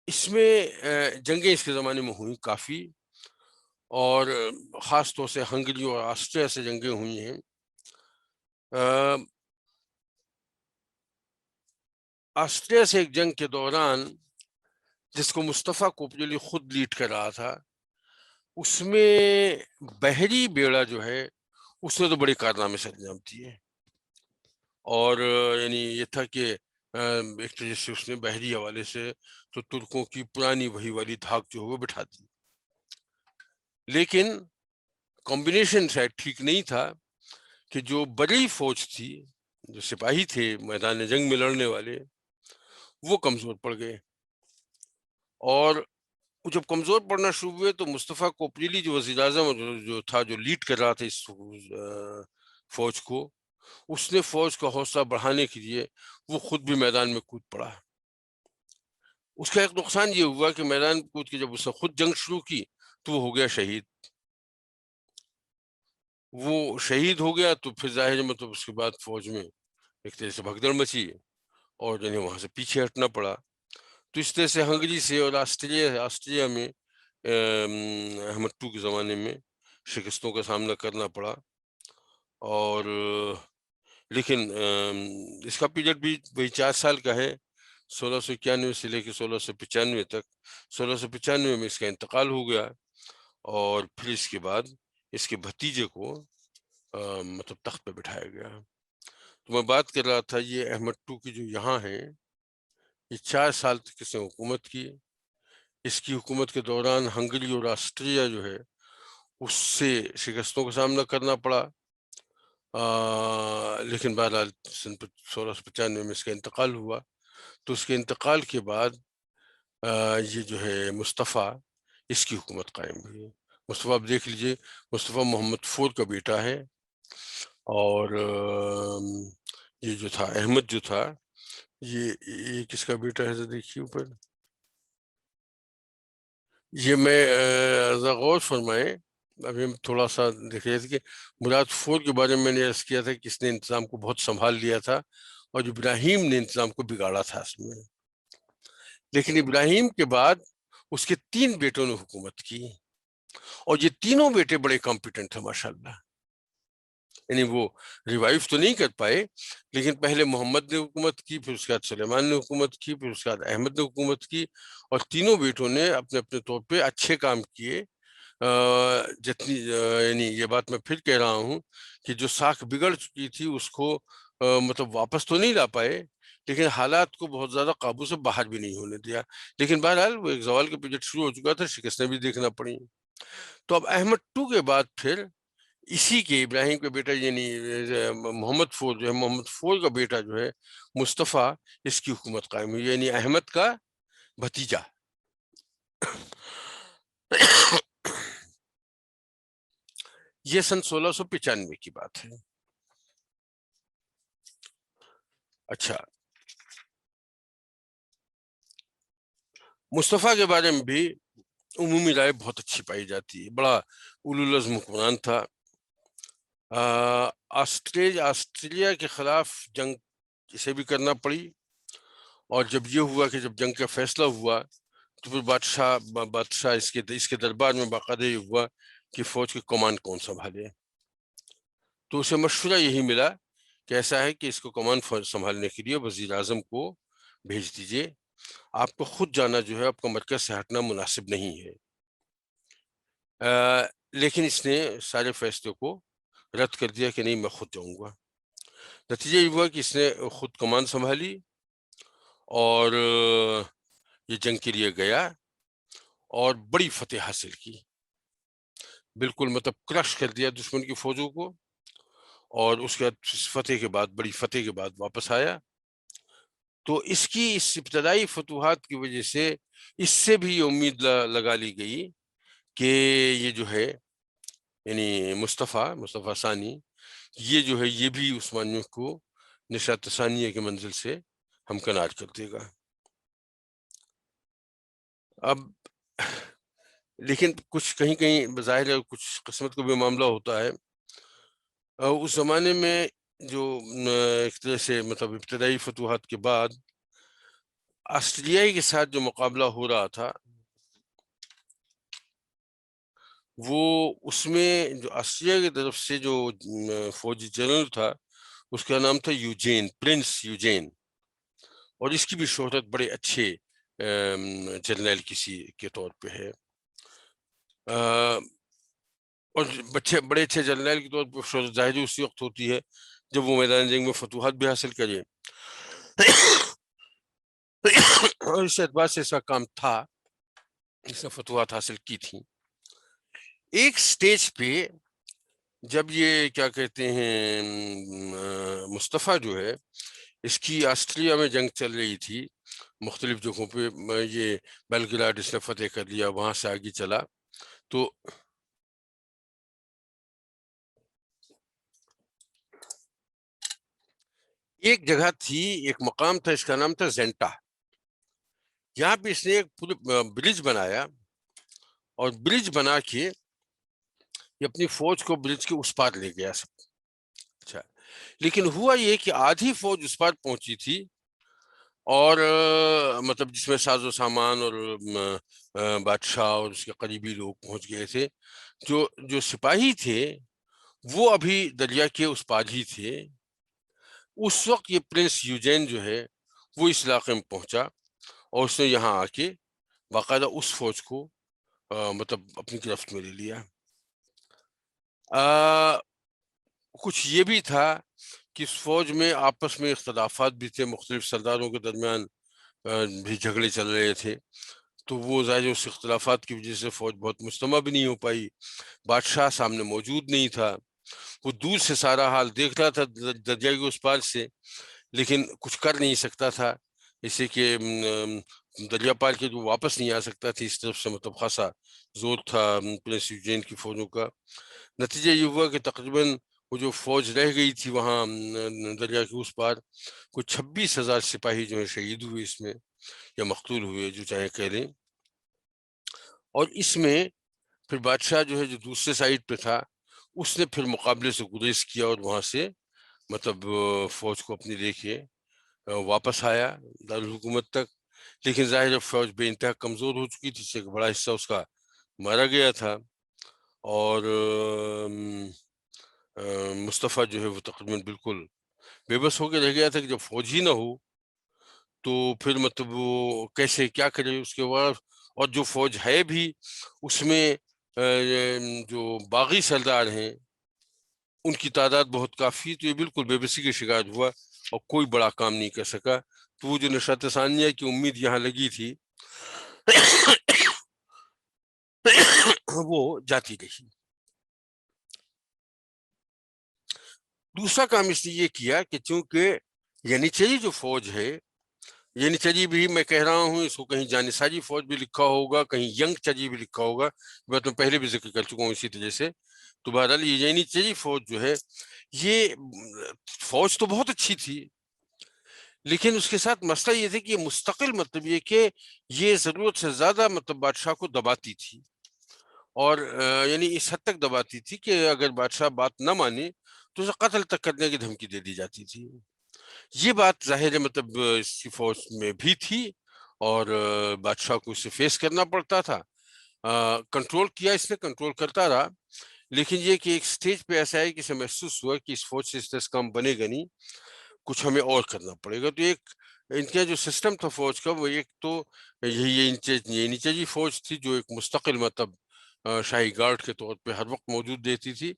اس میں جنگیں اس کے زمانے میں ہوئیں کافی، اور خاص طور سے ہنگری اور آسٹریا سے جنگیں ہوئی ہیں. آسٹریا سے ایک جنگ کے دوران جس کو مصطفیٰ کوپریلی خود لیڈ کر رہا تھا، اس میں بحری بیڑا جو ہے اس نے تو بڑے کارنامے سے انجام دیے، اور یعنی یہ تھا کہ ایک طرح سے اس نے بحری حوالے سے تو ترکوں کی پرانی وہی والی دھاک جو ہے وہ بٹھا دی. لیکن کمبینیشن شاید ٹھیک نہیں تھا کہ جو بڑی فوج تھی، جو سپاہی تھے میدان جنگ میں لڑنے والے، وہ کمزور پڑ گئے. اور جب کمزور پڑنا شروع ہوئے تو مصطفیٰ کوپریلی جو وزیر اعظم جو تھا، جو لیڈ کر رہا تھا اس فوج کو، اس نے فوج کا حوصلہ بڑھانے کے لیے وہ خود بھی میدان میں کود پڑا. اس کا ایک نقصان یہ ہوا کہ میدان کود کے جب اس نے خود جنگ شروع کی تو وہ ہو گیا شہید. وہ شہید ہو گیا تو پھر ظاہر مطلب اس کے بعد فوج میں ایک طرح سے بھگدڑ مچی، اور وہاں سے پیچھے ہٹنا پڑا. تو اس طرح سے ہنگری سے اور آسٹریا میں احمد ٹو کے زمانے میں شکستوں کا سامنا کرنا پڑا. اور لیکن اس کا پیریڈ بھی وہی 4 سال کا ہے، 1691 سے لے کے 1695 تک. 1695 میں اس کا انتقال ہو گیا، اور پھر اس کے بعد اس کے بھتیجے کو مطلب تخت پہ بٹھایا گیا. تو میں بات کر رہا تھا یہ احمد ٹو کی جو یہاں ہیں، یہ 4 سال تک اس نے حکومت کی. اس کی حکومت کے دوران ہنگری اور آسٹریا جو ہے اس سے شکستوں کا سامنا کرنا پڑا. لیکن بہرحال 1695 میں اس کا انتقال ہوا. تو اس کے انتقال کے بعد یہ جو ہے مصطفیٰ، اس کی حکومت قائم ہوئی. مصطفیٰ آپ دیکھ لیجئے، مصطفیٰ محمد 4 کا بیٹا ہے، اور یہ جو تھا احمد جو تھا یہ کس کا بیٹا ہے دیکھیے اوپر. یہ میں غور فرمائیں، ابھی ہم تھوڑا سا دیکھ رہے تھے کہ مراد 4 کے بارے میں نے عرض کیا تھا کہ اس نے انتظام کو بہت سنبھال لیا تھا، اور ابراہیم نے انتظام کو بگاڑا تھا اس میں. لیکن ابراہیم کے بعد اس کے 3 بیٹوں نے حکومت کی. اور یہ تینوں بیٹے بڑے کمپیٹنٹ تھے ماشاءاللہ. یعنی وہ ریوائیو تو نہیں کر پائے، لیکن پہلے محمد نے حکومت کی، پھر اس کے بعد سلیمان نے حکومت کی، پھر اس کے بعد احمد نے حکومت کی، اور تینوں بیٹوں نے اپنے اپنے طور پہ اچھے کام کیے. جتنی یعنی یہ بات میں پھر کہہ رہا ہوں کہ جو ساکھ بگڑ چکی تھی اس کو مطلب واپس تو نہیں لا پائے، لیکن حالات کو بہت زیادہ قابو سے باہر بھی نہیں ہونے دیا. لیکن بہرحال وہ ایک زوال کا پیریڈ شروع ہو چکا تھا، شکستیں بھی دیکھنا پڑی. تو اب احمد ٹو کے بعد پھر اسی کے ابراہیم کا بیٹا یعنی محمد فور جو ہے، محمد فور کا بیٹا جو ہے مصطفیٰ، اس کی حکومت قائم ہوئی، یعنی احمد کا بھتیجا. یہ سن 1695 کی بات ہے. اچھا، مصطفیٰ کے بارے میں بھی عمومی رائے بہت اچھی پائی جاتی ہے. بڑا اولوالعزم حکمران تھا. آسٹریلیا کے خلاف جنگ اسے بھی کرنا پڑی، اور جب یہ ہوا کہ جب جنگ کا فیصلہ ہوا تو پھر بادشاہ اس کے دربار میں باقاعدہ یہ ہوا کہ فوج کی کمان کون سنبھالے. تو اسے مشورہ یہی ملا کہ ایسا ہے کہ اس کو کمان فوج سنبھالنے کے لیے وزیر اعظم کو بھیج دیجیے، آپ کو خود جانا جو ہے آپ کا مرکز سے ہٹنا مناسب نہیں ہے. لیکن اس نے سارے فیصلے کو رد کر دیا کہ نہیں، میں خود جاؤں گا. نتیجہ یہ ہوا کہ اس نے خود کمان سنبھالی اور یہ جنگ کے لیے گیا اور بڑی فتح حاصل کی. بالکل مطلب کرش کر دیا دشمن کی فوجوں کو، اور اس کے بعد بڑی فتح کے بعد واپس آیا. تو اس کی اس ابتدائی فتوحات کی وجہ سے اس سے بھی یہ امید لگا لی گئی کہ یہ جو ہے یعنی مصطفیٰ ثانی، یہ جو ہے یہ بھی عثمانیوں کو نشاط ثانیہ کی منزل سے ہمکنار کر دے گا. اب لیکن کچھ کہیں کہیں بظاہر ہے کچھ قسمت کو بھی معاملہ ہوتا ہے. اس زمانے میں جو ایک طرح سے مطلب ابتدائی فتوحات کے بعد آسٹریلیائی کے ساتھ جو مقابلہ ہو رہا تھا، وہ اس میں جو آسٹریا کی طرف سے جو فوجی جنرل تھا اس کا نام تھا یوجین، پرنس یوجین، اور اس کی بھی شہرت بڑے اچھے جرنیل کسی کے طور پہ ہے. اور بڑے اچھے جرنیل کے طور پر شہرت ظاہری اسی وقت ہوتی ہے جب وہ میدان جنگ میں فتوحات بھی حاصل کرے. اور اس اعتبار سے اس کا کام تھا، اس نے فتوحات حاصل کی تھی. ایک سٹیج پہ جب یہ کیا کہتے ہیں مصطفیٰ جو ہے، اس کی آسٹریا میں جنگ چل رہی تھی مختلف جگہوں پہ، یہ بیلگراڈ اس نے فتح کر لیا، وہاں سے آگے چلا. تو ایک جگہ تھی، ایک مقام تھا، اس کا نام تھا زینٹا. یہاں پہ اس نے ایک برج بنایا، اور برج بنا کے یہ اپنی فوج کو برج کے اس پار لے گیا سب. اچھا، لیکن ہوا یہ کہ آدھی فوج اس پار پہنچی تھی، اور مطلب جس میں ساز و سامان اور بادشاہ اور اس کے قریبی لوگ پہنچ گئے تھے. جو سپاہی تھے وہ ابھی دریا کے اس پار ہی تھے. اس وقت یہ پرنس یوجین جو ہے وہ اس علاقے میں پہنچا، اور اس نے یہاں آ کے باقاعدہ اس فوج کو مطلب اپنی گرفت میں لے لیا. کچھ یہ بھی تھا کہ اس فوج میں آپس میں اختلافات بھی تھے، مختلف سرداروں کے درمیان بھی جھگڑے چل رہے تھے. تو وہ ظاہر اس اختلافات کی وجہ سے فوج بہت مجتمع بھی نہیں ہو پائی. بادشاہ سامنے موجود نہیں تھا، وہ دور سے سارا حال دیکھ رہا تھا دریا کے اس پار سے، لیکن کچھ کر نہیں سکتا تھا، اسے کہ دریا پار کے جو واپس نہیں آ سکتا تھا. اس طرف سے مطلب خاصا زور تھا پرنس یوجین کی فوجوں کا. نتیجہ یہ ہوا کہ تقریباً وہ جو فوج رہ گئی تھی وہاں دریا کے اس پار، کوئی 26,000 سپاہی جو ہیں شہید ہوئے اس میں، یا مقتول ہوئے، جو چاہے کہہ لیں. اور اس میں پھر بادشاہ جو ہے جو دوسرے سائڈ پہ تھا، اس نے پھر مقابلے سے گریز کیا اور وہاں سے مطلب فوج کو اپنی لے کے واپس آیا دارالحکومت تک. لیکن ظاہر فوج بے انتہا کمزور ہو چکی تھی، اس سے ایک بڑا حصہ اس کا مارا گیا تھا. اور مصطفیٰ جو ہے وہ تقریباً بالکل بے بس ہو کے رہ گیا تھا کہ جب فوج ہی نہ ہو تو پھر مطلب وہ کیسے کیا کرے اس کے بعد. اور جو فوج ہے بھی اس میں جو باغی سردار ہیں ان کی تعداد بہت کافی, تو یہ بالکل بے بسی کا شکار ہوا اور کوئی بڑا کام نہیں کر سکا. تو وہ جو نشاط ثانیہ کی امید یہاں لگی تھی وہ جاتی رہی. دوسرا کام اس نے یہ کیا کہ چونکہ ینیچری جو فوج ہے, ینیچری بھی میں کہہ رہا ہوں اس کو کہیں جانساری فوج بھی لکھا ہوگا, کہیں ینگ چری بھی لکھا ہوگا, بات میں پہلے بھی ذکر کر چکا ہوں اسی طرح سے. تو بہرحال یہ ینیچری فوج جو ہے یہ فوج تو بہت اچھی تھی, لیکن اس کے ساتھ مسئلہ یہ تھا کہ یہ مستقل مطلب یہ کہ یہ ضرورت سے زیادہ مطلب بادشاہ کو دباتی تھی, اور یعنی اس حد تک دباتی تھی کہ اگر بادشاہ بات نہ مانے تو اسے قتل تک کرنے کی دھمکی دے دی جاتی تھی. یہ بات ظاہر ہے مطلب اس کی فوج میں بھی تھی اور بادشاہ کو اسے فیس کرنا پڑتا تھا. کنٹرول کیا اس نے, کنٹرول کرتا رہا, لیکن یہ کہ ایک سٹیج پہ ایسا ہے کہ اسے محسوس ہوا کہ اس فوج سے اس طرح کام بنے گا نہیں, کچھ ہمیں اور کرنا پڑے گا. تو ایک ان کا جو سسٹم تھا فوج کا وہ ایک تو یہی نیچے فوج تھی جو ایک مستقل مطلب شاہی گارڈ کے طور پہ ہر وقت موجود رہتی تھی.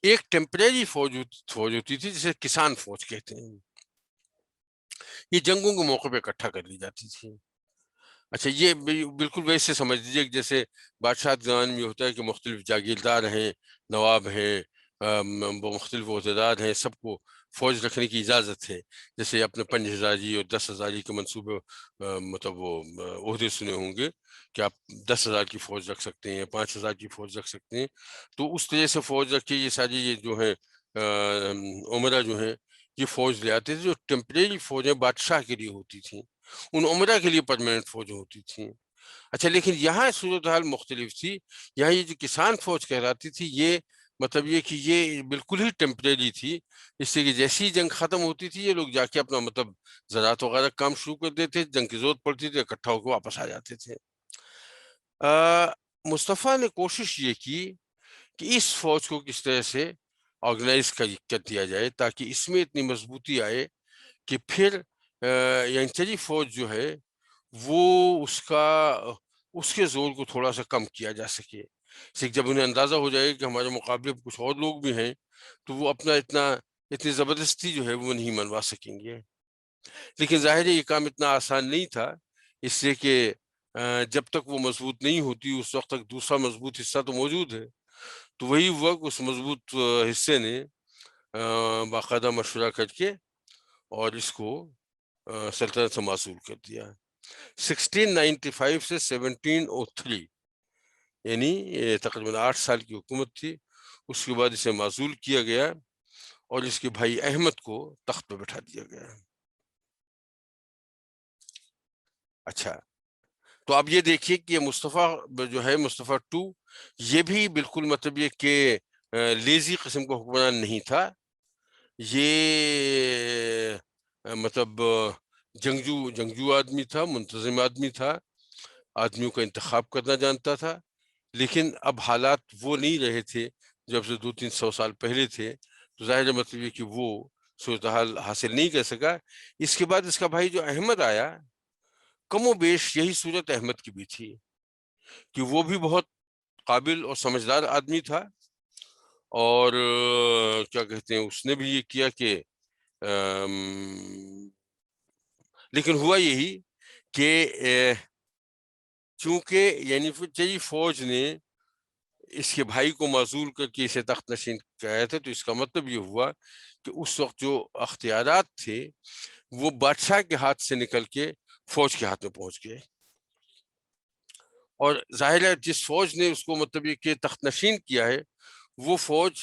ایک ٹیمپریری فوج ہوتی تھی جسے کسان فوج کہتے ہیں, یہ جنگوں کے موقع پہ اکٹھا کر لی جاتی تھی. اچھا یہ بالکل ویسے سمجھ لیجیے کہ جیسے بادشاہ زمان میں ہوتا ہے کہ مختلف جاگیردار ہیں, نواب ہیں, مختلف عہدیدار ہیں, سب کو فوج رکھنے کی اجازت ہے. جیسے اپنے 5000 اور 10,000 کے منصوبے مطلب وہ عہدے سنے ہوں گے کہ آپ 10,000 کی فوج رکھ سکتے ہیں, 5,000 کی فوج رکھ سکتے ہیں. تو اس طرح سے فوج رکھ کے یہ ساری یہ جو ہے عمرہ جو ہیں یہ فوج لے آتے تھے, جو ٹیمپریری فوجیں بادشاہ کے لیے ہوتی تھیں, ان عمرہ کے لیے پرماننٹ فوج ہوتی تھیں. اچھا لیکن یہاں صورتحال مختلف تھی. یہاں یہ جو کسان فوج کہلاتی تھی یہ مطلب یہ کہ یہ بالکل ہی ٹیمپریری تھی, اس سے کہ جیسی ہی جنگ ختم ہوتی تھی یہ لوگ جا کے اپنا مطلب زراعت وغیرہ کام شروع کر دیتے, جنگ کی ضرورت پڑتی تھی اکٹھا ہو کے واپس آ جاتے تھے. مصطفیٰ نے کوشش یہ کی کہ اس فوج کو کس طرح سے آرگنائز کر دیا جائے تاکہ اس میں اتنی مضبوطی آئے کہ پھر ینچری فوج جو ہے وہ اس کے زور کو تھوڑا سا کم کیا جا سکے. جب انہیں اندازہ ہو جائے کہ ہمارے مقابلے میں کچھ اور لوگ بھی ہیں تو وہ اتنی زبردستی جو ہے وہ نہیں منوا سکیں گے. لیکن ظاہر ہے یہ کام اتنا آسان نہیں تھا, اس لیے کہ جب تک وہ مضبوط نہیں ہوتی اس وقت تک دوسرا مضبوط حصہ تو موجود ہے. تو وہی ہوا کہ اس مضبوط حصے نے باقاعدہ مشورہ کر کے اور اس کو سلطنت سے معزول کر دیا. 1695 سے 1703 یعنی تقریباً 8 سال کی حکومت تھی. اس کے بعد اسے معزول کیا گیا اور اس کے بھائی احمد کو تخت پہ بٹھا دیا گیا. اچھا تو اب یہ دیکھیے کہ یہ مصطفیٰ جو ہے مصطفیٰ 2 یہ بھی بالکل مطلب یہ کہ لیزی قسم کا حکمران نہیں تھا. یہ مطلب جنگجو آدمی تھا, منتظم آدمی تھا, آدمیوں کا انتخاب کرنا جانتا تھا. لیکن اب حالات وہ نہیں رہے تھے جب سے 200-300 سال پہلے تھے, تو ظاہر مطلب یہ کہ وہ صورتحال حاصل نہیں کر سکا. اس کے بعد اس کا بھائی جو احمد آیا, کم و بیش یہی صورت احمد کی بھی تھی کہ وہ بھی بہت قابل اور سمجھدار آدمی تھا, اور کیا کہتے ہیں اس نے بھی یہ کیا کہ لیکن ہوا یہی کہ چونکہ یعنی فوج نے اس کے بھائی کو معزول کر کے اسے تخت نشین کرایا تھا, تو اس کا مطلب یہ ہوا کہ اس وقت جو اختیارات تھے وہ بادشاہ کے ہاتھ سے نکل کے فوج کے ہاتھ میں پہنچ گئے. اور ظاہر ہے جس فوج نے اس کو مطلب یہ کہ تخت نشین کیا ہے وہ فوج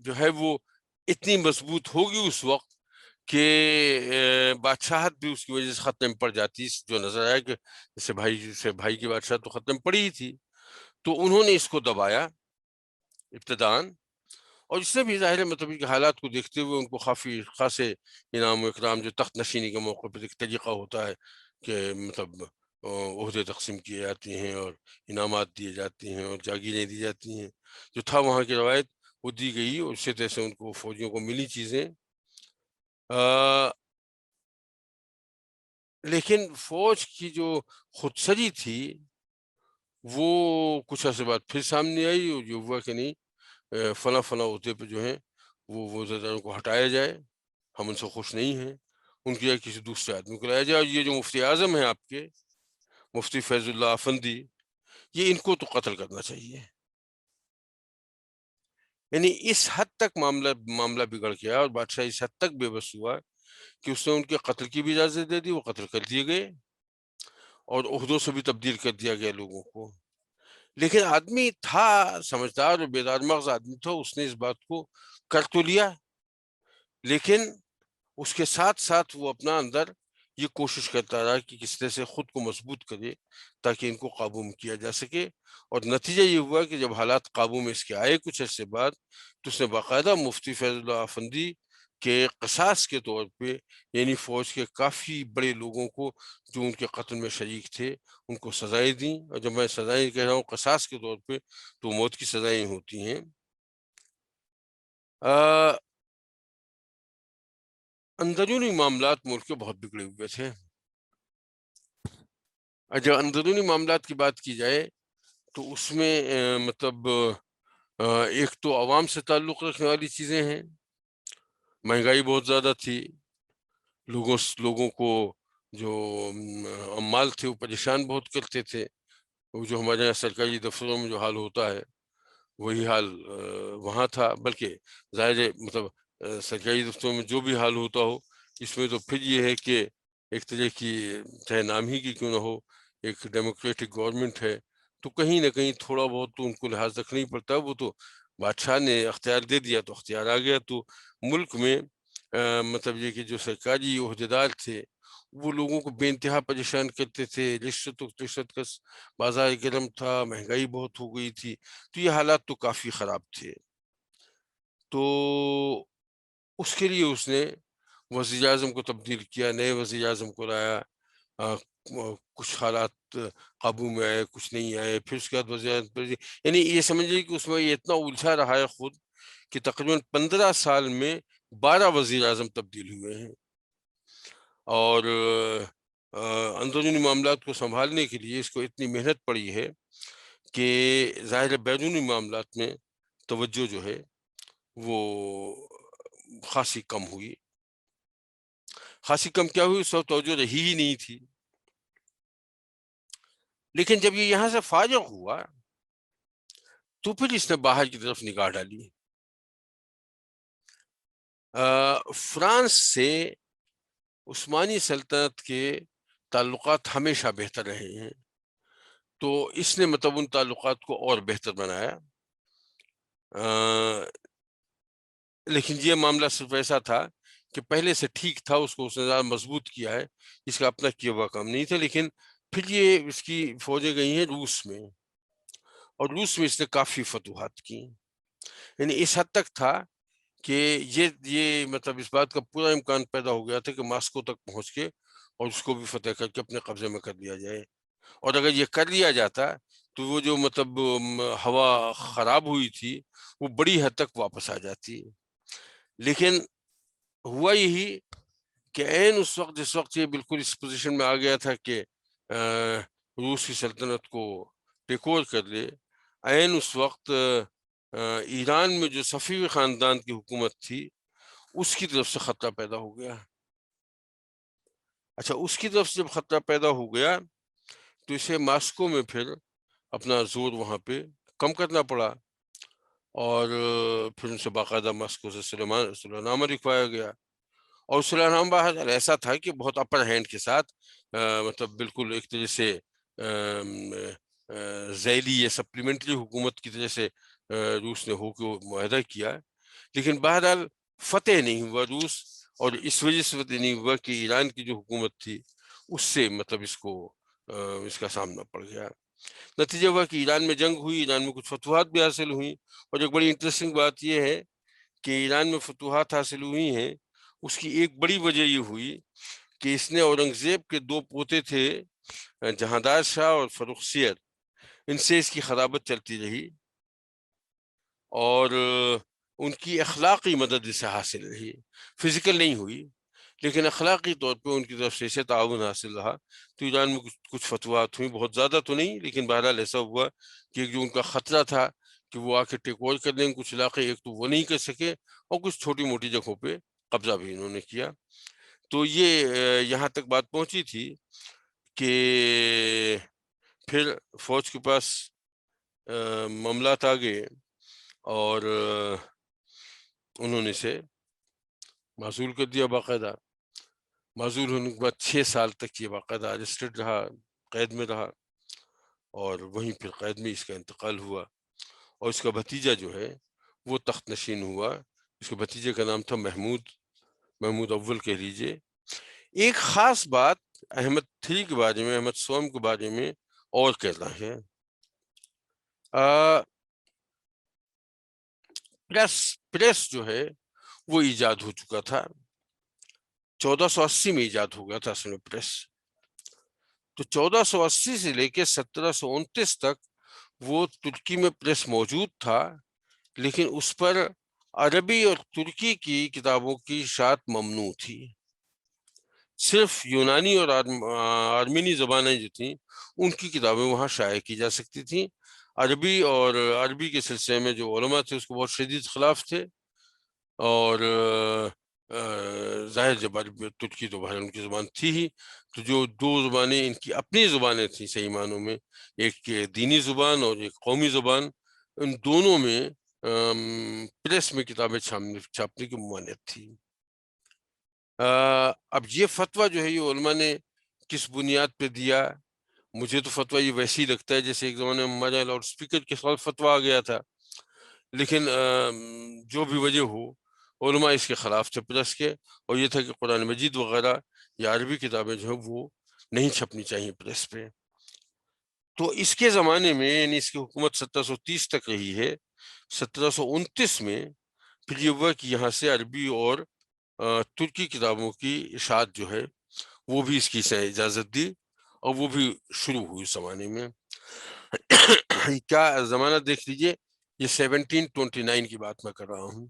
جو ہے وہ اتنی مضبوط ہوگی اس وقت کہ بادشاہت بھی اس کی وجہ سے ختم پڑ جاتی, جو نظر آیا کہ جیسے بھائی کی بادشاہت تو ختم پڑی ہی تھی. تو انہوں نے اس کو دبایا ابتدان, اور اس سے بھی ظاہر مطلب کہ حالات کو دیکھتے ہوئے ان کو کافی خاصے انعام و اکرام جو تخت نشینی کے موقع پر ایک طریقہ ہوتا ہے کہ مطلب عہدے تقسیم کیے جاتے ہیں اور انعامات دیے جاتے ہیں اور جاگیریں دی جاتی ہیں. جو تھا وہاں کی روایت وہ دی گئی اور اسی طرح سے ان کو فوجیوں کو ملی چیزیں. لیکن فوج کی جو خودسری تھی وہ کچھ عرصے بعد پھر سامنے آئی اور جو ہوا کہ نہیں فلاں فلاں عہدے پہ جو ہیں وہ عہدیداروں کو ہٹایا جائے، ہم ان سے خوش نہیں ہیں، ان کی جگہ کسی دوسرے آدمی کو لایا جائے. اور یہ جو مفتی اعظم ہیں آپ کے مفتی فیض اللہ افندی، یہ ان کو تو قتل کرنا چاہیے. یعنی اس حد تک معاملہ بگڑ گیا اور بادشاہ اس حد تک بے بس ہوا کہ اس نے ان کے قتل کی بھی اجازت دے دی، وہ قتل کر دیے گئے اور عہدوں سے بھی تبدیل کر دیا گیا لوگوں کو. لیکن آدمی تھا سمجھدار اور بیدار مغز آدمی تھا، اس نے اس بات کو کر تو لیا، لیکن اس کے ساتھ ساتھ وہ اپنا اندر یہ کوشش کرتا رہا کہ کس طرح سے خود کو مضبوط کرے تاکہ ان کو قابو میں کیا جا سکے. اور نتیجہ یہ ہوا کہ جب حالات قابو میں اس کے آئے کچھ عرصے بعد، تو اس نے باقاعدہ مفتی فیض اللہ افندی کے قصاص کے طور پہ، یعنی فوج کے کافی بڑے لوگوں کو جو ان کے قتل میں شریک تھے ان کو سزائیں دیں. اور جب میں سزائیں کہہ رہا ہوں قصاص کے طور پہ تو موت کی سزائیں ہوتی ہیں. اندرونی معاملات ملک کے بہت بگڑے ہوئے تھے. جب اندرونی معاملات کی بات کی جائے تو اس میں مطلب ایک تو عوام سے تعلق رکھنے والی چیزیں ہیں. مہنگائی بہت زیادہ تھی، لوگوں کو جو عمال تھے وہ پریشان بہت کرتے تھے. وہ جو ہمارے یہاں سرکاری دفتروں میں جو حال ہوتا ہے وہی حال وہاں تھا. بلکہ ظاہر ہے مطلب سرکاری دفتروں میں جو بھی حال ہوتا ہو، اس میں تو پھر یہ ہے کہ ایک طرح کی چاہے نام ہی کی کیوں نہ ہو ایک ڈیموکریٹک گورنمنٹ ہے تو کہیں نہ کہیں تھوڑا بہت تو ان کو لحاظ رکھنا ہی پڑتا ہے. وہ تو بادشاہ نے اختیار دے دیا تو اختیار آ گیا. تو ملک میں مطلب یہ کہ جو سرکاری عہدیدار تھے وہ لوگوں کو بے انتہا پریشان کرتے تھے. رشوت کا بازار گرم تھا، مہنگائی بہت ہو گئی تھی، تو یہ حالات تو کافی خراب تھے. تو اس کے لیے اس نے وزیر اعظم کو تبدیل کیا، نئے وزیر اعظم کو لایا. کچھ حالات قابو میں آئے، کچھ نہیں آئے. پھر اس کے بعد وزیر اعظم، یعنی یہ سمجھیے کہ اس میں یہ اتنا الجھا رہا ہے خود کہ تقریباً 15 سال میں 12 وزیر اعظم تبدیل ہوئے ہیں. اور اندرونی معاملات کو سنبھالنے کے لیے اس کو اتنی محنت پڑی ہے کہ ظاہر بیرونی معاملات میں توجہ جو ہے وہ خاصی کم ہوئی. خاصی کم کیا ہوئی، سب توجہ رہی ہی نہیں تھی. لیکن جب یہ یہاں سے فارغ ہوا تو پھر اس نے باہر کی طرف نگاہ ڈالی. فرانس سے عثمانی سلطنت کے تعلقات ہمیشہ بہتر رہے ہیں، تو اس نے مطلب ان تعلقات کو اور بہتر بنایا. لیکن یہ معاملہ صرف ایسا تھا کہ پہلے سے ٹھیک تھا، اس کو اس نے زیادہ مضبوط کیا ہے، اس کا اپنا کیا ہوا کام نہیں تھا. لیکن پھر یہ اس کی فوجیں گئی ہیں روس میں، اور روس میں اس نے کافی فتوحات کی. یعنی اس حد تک تھا کہ یہ مطلب اس بات کا پورا امکان پیدا ہو گیا تھا کہ ماسکو تک پہنچ کے اور اس کو بھی فتح کر کے اپنے قبضے میں کر لیا جائے. اور اگر یہ کر لیا جاتا تو وہ جو مطلب ہوا خراب ہوئی تھی وہ بڑی حد تک واپس آ جاتی. لیکن ہوا یہی کہ عین اس وقت جس وقت یہ بالکل اس پوزیشن میں آ گیا تھا کہ روس کی سلطنت کو ٹیک اوور کر لے، عین اس وقت ایران میں جو صفوی خاندان کی حکومت تھی اس کی طرف سے خطرہ پیدا ہو گیا. اچھا، اس کی طرف سے جب خطرہ پیدا ہو گیا تو اسے ماسکو میں پھر اپنا زور وہاں پہ کم کرنا پڑا، اور پھر ان سے باقاعدہ ماسکو سے صلح نامہ لکھوایا گیا. اور صلح نامہ ایسا تھا کہ بہت اپر ہینڈ کے ساتھ مطلب بالکل ایک طرح سے ذیلی یا سپلیمنٹری حکومت کی طرح سے روس نے ہو کے معاہدہ کیا. لیکن بہرحال فتح نہیں ہوا روس، اور اس وجہ سے فتح نہیں ہوا کہ ایران کی جو حکومت تھی اس سے مطلب اس کا سامنا پڑ گیا. نتیجہ ہوا کہ ایران میں جنگ ہوئی، ایران میں کچھ فتوحات بھی حاصل ہوئیں. اور ایک بڑی انٹرسٹنگ بات یہ ہے کہ ایران میں فتوحات حاصل ہوئی ہیں، اس کی ایک بڑی وجہ یہ ہوئی کہ اس نے اورنگزیب کے 2 پوتے تھے جہاندار شاہ اور فروخ سیر، ان سے اس کی خرابت چلتی رہی اور ان کی اخلاقی مدد اسے حاصل رہی، فزیکل نہیں ہوئی لیکن اخلاقی طور پہ ان کی طرف سے اسے تعاون حاصل رہا۔ تو ایران میں کچھ فتویٰ ہوئی، بہت زیادہ تو نہیں، لیکن بہرحال ایسا ہوا کہ جو ان کا خطرہ تھا کہ وہ آ کے ٹیک اوور کر لیں کچھ علاقے، ایک تو وہ نہیں کر سکے اور کچھ چھوٹی موٹی جگہوں پہ قبضہ بھی انہوں نے کیا۔ تو یہ یہاں تک بات پہنچی تھی کہ پھر فوج کے پاس معاملات آ گئے اور انہوں نے اسے معزول کر دیا باقاعدہ۔ معزول ہونے کے بعد 6 سال تک یہ باقاعدہ ارسٹڈ رہا، قید میں رہا، اور وہیں پھر قید میں اس کا انتقال ہوا، اور اس کا بھتیجا جو ہے وہ تخت نشین ہوا۔ اس کے بھتیجے کا نام تھا محمود اول کہہ لیجیے۔ ایک خاص بات احمد III کے بارے میں، احمد سوم کے بارے میں اور کہنا ہے، پریس جو ہے وہ ایجاد ہو چکا تھا، 1480 میں ایجاد ہو گیا تھا اصل میں پریس۔ تو 1480 سے لے کے 1729 تک وہ ترکی میں پریس موجود تھا، لیکن اس پر عربی اور ترکی کی کتابوں کی اشاعت ممنوع تھی۔ صرف یونانی اور آرمینی زبانیں جو تھیں ان کی کتابیں وہاں شائع کی جا سکتی تھیں۔ عربی کے سلسلے میں جو علماء تھے اس کو بہت شدید خلاف تھے، اور ظاہر جب عربی اور ترکی تو بہر ان کی زبان تھی ہی، تو جو دو زبانیں ان کی اپنی زبانیں تھیں صحیح معنوں میں، ایک دینی زبان اور ایک قومی زبان، ان دونوں میں پریس میں کتابیں چھاپنے کی ممانعت تھی۔ اب یہ فتویٰ جو ہے یہ علماء نے کس بنیاد پہ دیا؟ مجھے تو فتویٰ یہ ویسے ہی لگتا ہے جیسے ایک زمانے میں ہمارے لاؤڈ اسپیکر کے خلاف فتویٰ آ گیا تھا، لیکن جو بھی وجہ ہو علماء اس کے خلاف تھے پریس کے، اور یہ تھا کہ قرآن مجید وغیرہ یا عربی کتابیں جو ہیں وہ نہیں چھپنی چاہیے پریس پہ۔ تو اس کے زمانے میں یعنی اس کی حکومت 1730 تک رہی ہے۔ 1729 میں پھر یہ ہوا کہ یہاں سے عربی اور ترکی کتابوں کی اشاعت جو ہے وہ بھی اس کی اجازت دی، اور وہ بھی شروع ہوئی اس زمانے میں۔ کیا زمانہ دیکھ لیجئے، یہ 1729 کی بات میں کر رہا ہوں۔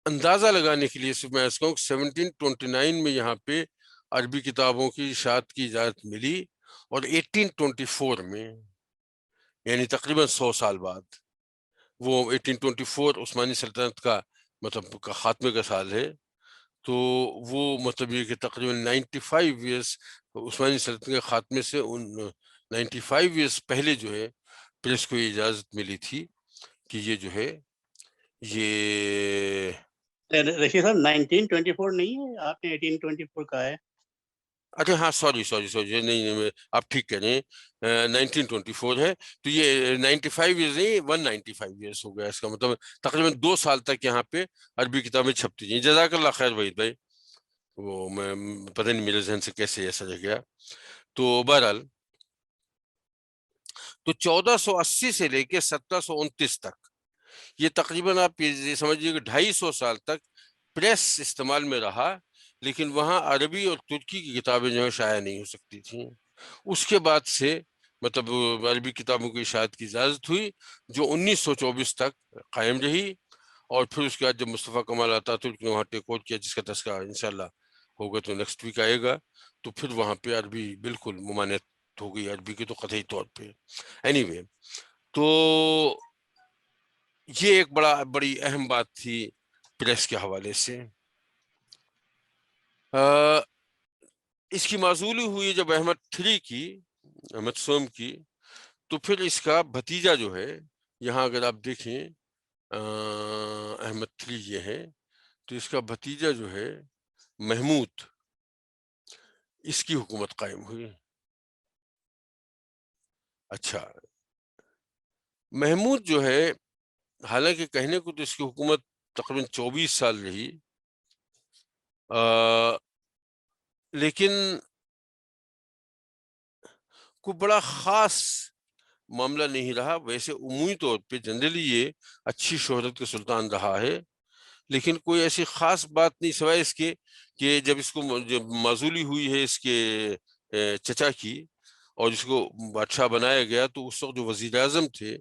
اندازہ لگانے کے لیے صرف میں اس کہوں 1729 میں یہاں پہ عربی کتابوں کی اشاعت کی اجازت ملی، اور 1824 میں یعنی تقریباً 100 سال بعد، وہ 1824 عثمانی سلطنت کا مطلب کا خاتمے کا سال ہے، تو وہ مطلب یہ کہ تقریباً 95 ایئرس عثمانی سلطنت کے خاتمے سے 95 ایئرس پہلے جو ہے پریس کو یہ اجازت ملی تھی کہ یہ جو ہے یہ رشید صاحب 1924 نہیں ہے، آپ نے 1824 کہا ہے۔ اچھا ہاں سوری نہیں آپ ٹھیک کہہ رہے ہیں، 1924 ہے، تو یہ 95 ایئرز نہیں 195 ایئرس ہو گیا۔ اس کا مطلب تقریباً 2 سال تک یہاں پہ عربی کتابیں چھپتی ہیں۔ جزاک اللہ خیر وحید بھائی، وہ میں پتہ نہیں میرے ذہن سے کیسے ایسا رہ گیا۔ تو بہرحال تو 1480 سے لے کے 1729 تک یہ تقریباً آپ یہ سمجھیے کہ 250 سال تک پریس استعمال میں رہا، لیکن وہاں عربی اور ترکی کی کتابیں جو ہیں شائع نہیں ہو سکتی تھیں۔ اس کے بعد سے مطلب عربی کتابوں کی اشاعت کی اجازت ہوئی، جو 1924 تک قائم رہی، اور پھر اس کے بعد جب مصطفیٰ کمال اتاترک نے وہاں ٹیک اوور کیا، جس کا تذکرہ انشاءاللہ ہوگا تو نیکسٹ ویک آئے گا، تو پھر وہاں پہ عربی بالکل ممانعت ہو گئی، عربی کی تو قطعی طور پہ۔ اینی وے، تو یہ ایک بڑی اہم بات تھی پریس کے حوالے سے۔ اس کی معزولی ہوئی جب احمد III کی، احمد سوم کی، تو پھر اس کا بھتیجا جو ہے، یہاں اگر آپ دیکھیں احمد III یہ ہے، تو اس کا بھتیجا جو ہے محمود، اس کی حکومت قائم ہوئی۔ اچھا، محمود جو ہے حالانکہ کہنے کو تو اس کی حکومت تقریباً 24 سال رہی، لیکن کوئی بڑا خاص معاملہ نہیں رہا۔ ویسے عمومی طور پہ جنرلی یہ اچھی شہرت کا سلطان رہا ہے، لیکن کوئی ایسی خاص بات نہیں سوائے اس کے کہ جب اس کو جب معزولی ہوئی ہے اس کے چچا کی اور اس کو بادشاہ بنایا گیا، تو اس وقت جو وزیر اعظم تھے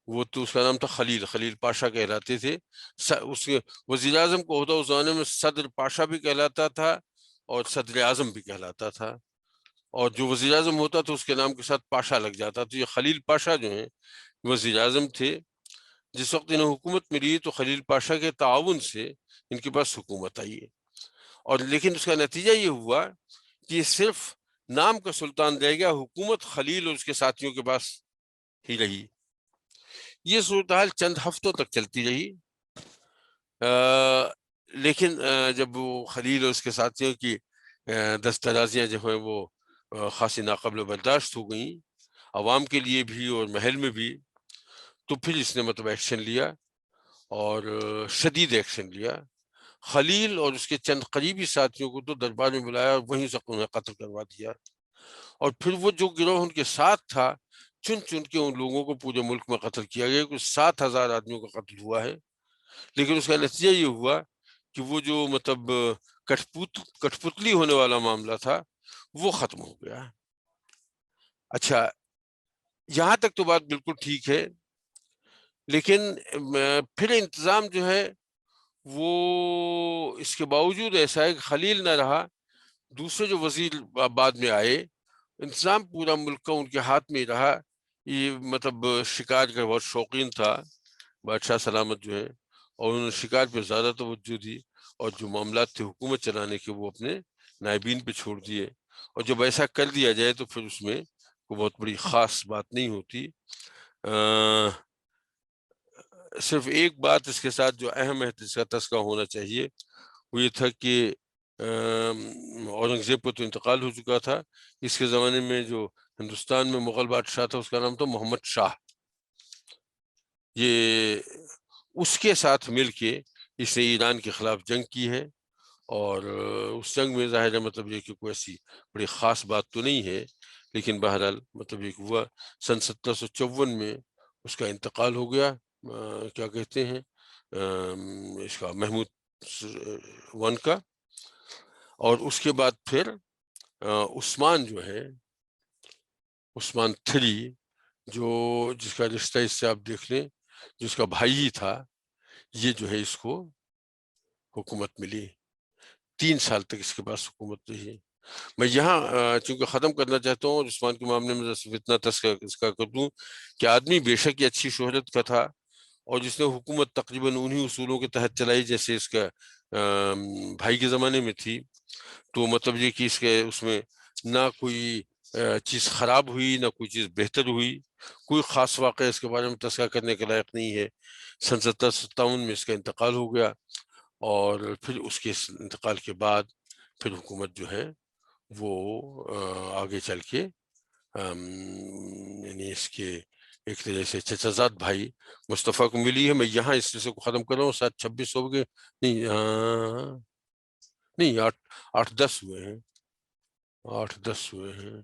وہ تو اس کا نام تھا خلیل پاشا کہلاتے تھے. اس کے وزیر اعظم کو ہوتا اس زمانے میں صدر پاشا بھی کہلاتا تھا اور صدر اعظم بھی کہلاتا تھا، اور جو وزیر اعظم ہوتا تھا اس کے نام کے ساتھ پاشا لگ جاتا. تو یہ خلیل پاشا جو ہیں وزیر اعظم تھے. جس وقت انہیں حکومت ملی تو خلیل پاشا کے تعاون سے ان کے پاس حکومت آئی ہے، اور لیکن اس کا نتیجہ یہ ہوا کہ یہ صرف نام کا سلطان رہ گیا، حکومت خلیل اور اس کے ساتھیوں کے پاس ہی رہی. یہ صورتحال چند ہفتوں تک چلتی رہی، لیکن جب وہ خلیل اور اس کے ساتھیوں کی دست درازیاں جو ہیں وہ خاصی ناقابل برداشت ہو گئیں عوام کے لیے بھی اور محل میں بھی، تو پھر اس نے مطلب ایکشن لیا اور شدید ایکشن لیا. خلیل اور اس کے چند قریبی ساتھیوں کو تو دربار میں بلایا اور وہیں سے انہیں قتل کروا دیا، اور پھر وہ جو گروہ ان کے ساتھ تھا چن کے ان لوگوں کو پورے ملک میں قتل کیا گیا. کچھ 7,000 آدمیوں کا قتل ہوا ہے، لیکن اس کا نتیجہ یہ ہوا کہ وہ جو مطلب کٹپتلی ہونے والا معاملہ تھا وہ ختم ہو گیا. اچھا، یہاں تک تو بات بالکل ٹھیک ہے، لیکن پھر انتظام جو ہے وہ اس کے باوجود ایسا ہے کہ خلیل نہ رہا، دوسرے جو وزیر بعد میں آئے، انتظام پورا ملک کا ان کے ہاتھ میں رہا. یہ مطلب شکار کا بہت شوقین تھا بادشاہ سلامت جو ہے، اور انہوں نے شکار پہ زیادہ توجہ دی، اور جو معاملات تھے حکومت چلانے کے وہ اپنے نائبین پہ چھوڑ دیے. اور جب ایسا کر دیا جائے تو پھر اس میں کوئی بہت بڑی خاص بات نہیں ہوتی. صرف ایک بات اس کے ساتھ جو اہم ہے جس کا تذکرہ ہونا چاہیے وہ یہ تھا کہ اورنگزیب کو تو انتقال ہو چکا تھا. اس کے زمانے میں جو ہندوستان میں مغل بادشاہ تھا اس کا نام تھا محمد شاہ. یہ اس کے ساتھ مل کے اس نے ایران کے خلاف جنگ کی ہے، اور اس جنگ میں ظاہر ہے مطلب یہ کہ کوئی ایسی بڑی خاص بات تو نہیں ہے، لیکن بہرحال مطلب یہ ہوا. سن 1754 میں اس کا انتقال ہو گیا. کیا کہتے ہیں اس کا محمود ون کا. اور اس کے بعد پھر عثمان جو ہے عثمان 3 جو جس کا رشتہ اس سے آپ دیکھ لیں جس کا بھائی ہی تھا، یہ جو ہے اس کو حکومت ملی. 3 سال تک اس کے پاس حکومت رہی. میں یہاں چونکہ ختم کرنا چاہتا ہوں اور عثمان کے معاملے میں اتنا تذکرہ کر دوں کہ آدمی بے شک یہ اچھی شہرت کا تھا، اور جس نے حکومت تقریباً انہی اصولوں کے تحت چلائی جیسے اس کا بھائی کے زمانے میں تھی. تو مطلب یہ کہ اس میں نہ کوئی چیز خراب ہوئی نہ کوئی چیز بہتر ہوئی. کوئی خاص واقعہ اس کے بارے میں تذکرہ کرنے کے لائق نہیں ہے. سن 1757 میں اس کا انتقال ہو گیا، اور پھر اس کے انتقال کے بعد پھر حکومت جو ہے وہ آگے چل کے یعنی اس کے ایک طرح سے چچا زاد بھائی مصطفیٰ کو ملی ہے. میں یہاں اس سلسلے کو ختم کر رہا ہوں. 7-26 ہو گئے نہیں 8-10 ہوئے ہیں 8-10 ہوئے ہیں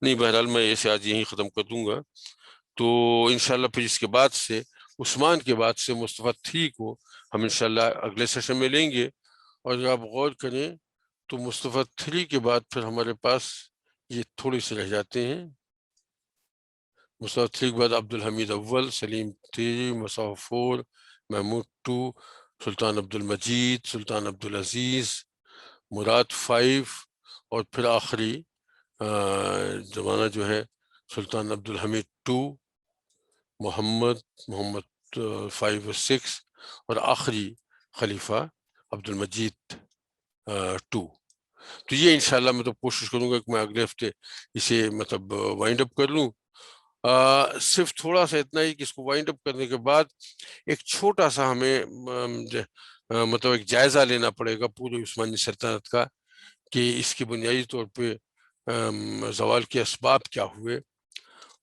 نہیں. بہرحال میں اسے آج یہیں ختم کر دوں گا. تو انشاءاللہ پھر اس کے بعد سے عثمان کے بعد سے مصطفیٰ 3 کو ہم انشاءاللہ اگلے سیشن میں لیں گے. اور اگر آپ غور کریں تو مصطفیٰ 3 کے بعد پھر ہمارے پاس یہ تھوڑے سے رہ جاتے ہیں. مصطفیٰ 3 کے بعد عبدالحمید اول، سلیم 3، مصطفیٰ 4، محمود 2، سلطان عبدالمجید، سلطان عبدالعزیز، مراد 5، اور پھر آخری زمانہ جو ہے سلطان عبدالحمید 2، محمد 5 اور 6، اور آخری خلیفہ عبدالمجید 2. تو یہ انشاءاللہ میں تو کوشش کروں گا کہ میں اگلے ہفتے اسے مطلب وائنڈ اپ کر لوں. صرف تھوڑا سا اتنا ہی کہ اس کو وائنڈ اپ کرنے کے بعد ایک چھوٹا سا ہمیں مطلب ایک جائزہ لینا پڑے گا پوری عثمانی سلطنت کا کہ اس کی بنیادی طور پہ زوال کے اسباب کیا ہوئے.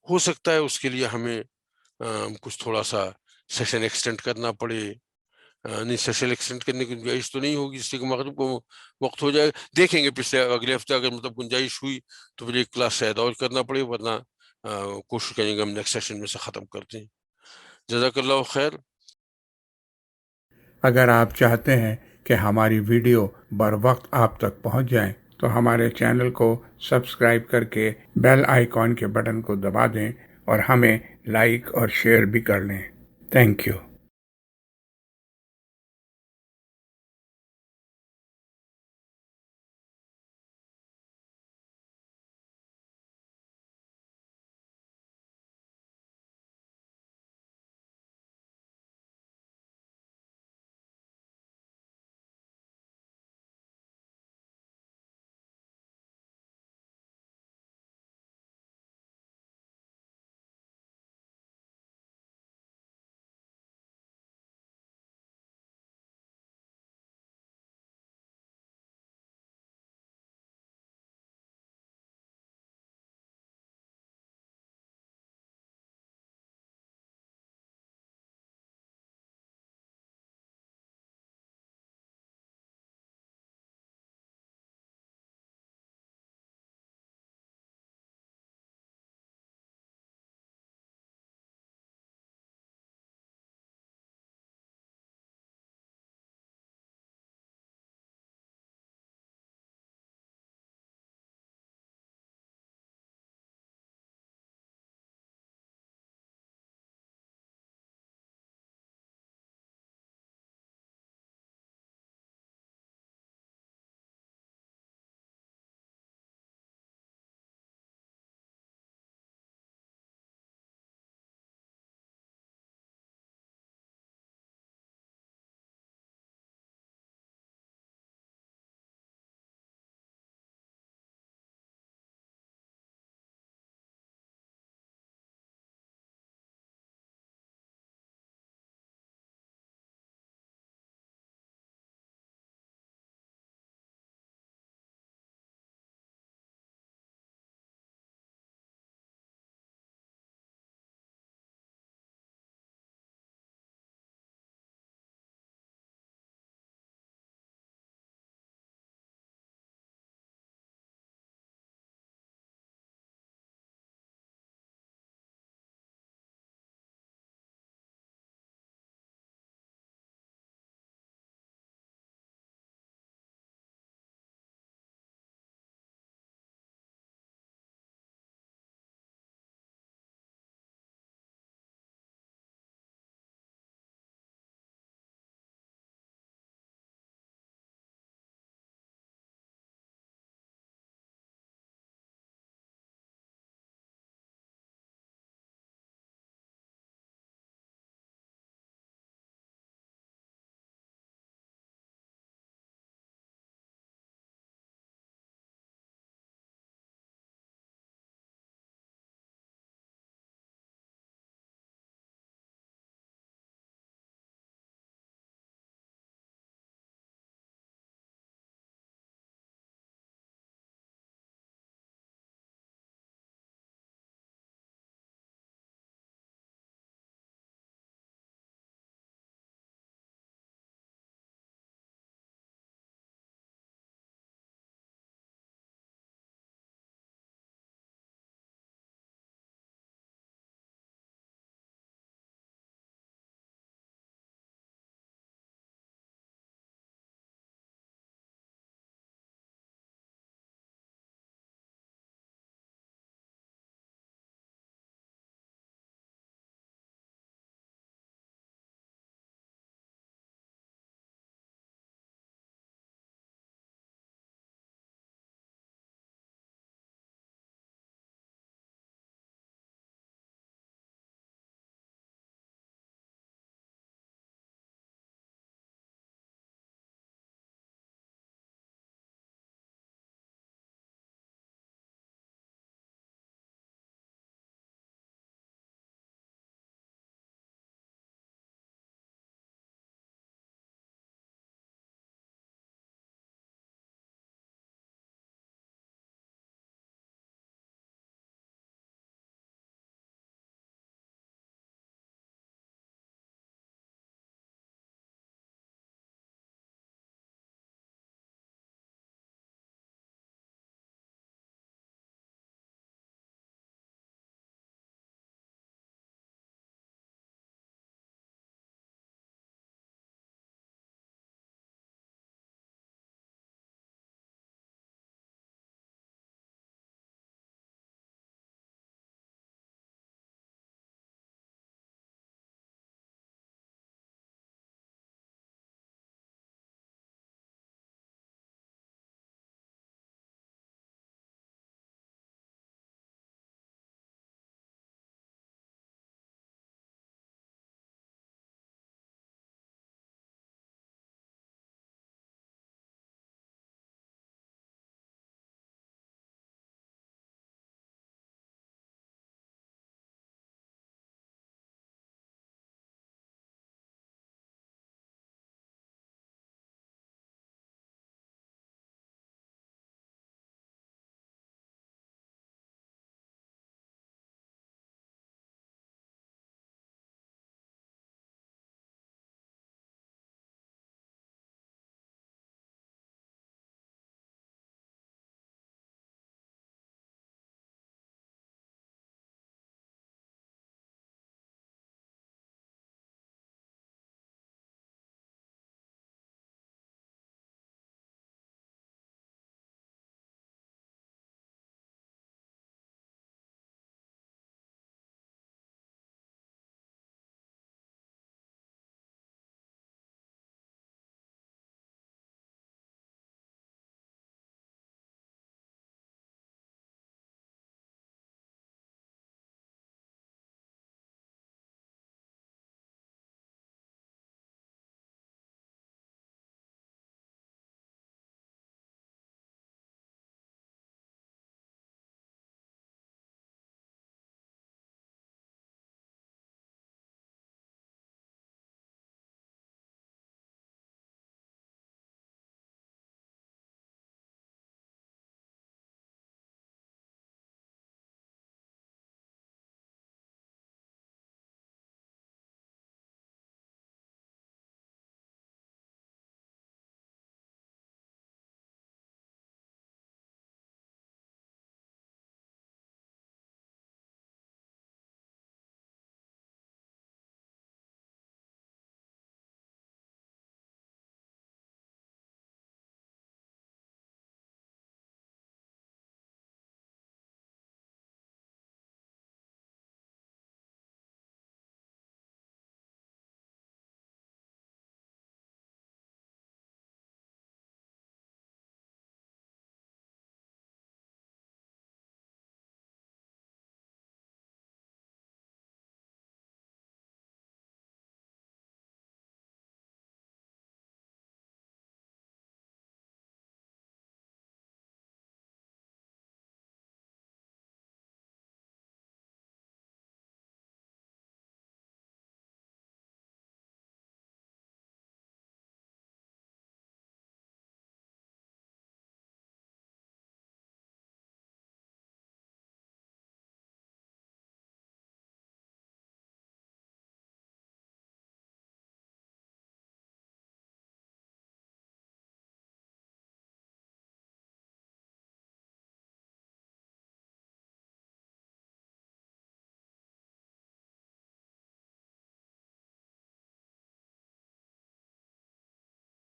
ہو سکتا ہے اس کے لیے ہمیں کچھ تھوڑا سا سیشن ایکسٹینڈ کرنا پڑے. نہیں، سیشن ایکسٹینڈ کرنے کی گنجائش تو نہیں ہوگی اس لیے کہ مغرب کو وقت ہو جائے. دیکھیں گے پچھلے اگلے ہفتے اگر مطلب گنجائش ہوئی تو پھر ایک کلاس شاید اور کرنا پڑے، ورنہ کوشش کریں گے ہم نیکسٹ سیشن میں سے ختم کر دیں. جزاک اللہ خیر. اگر آپ چاہتے ہیں کہ ہماری ویڈیو بر وقت آپ تک پہنچ جائیں تو ہمارے چینل کو سبسکرائب کر کے بیل آئیکن کے بٹن کو دبا دیں اور ہمیں لائک اور شیئر بھی کر لیں۔ Thank you.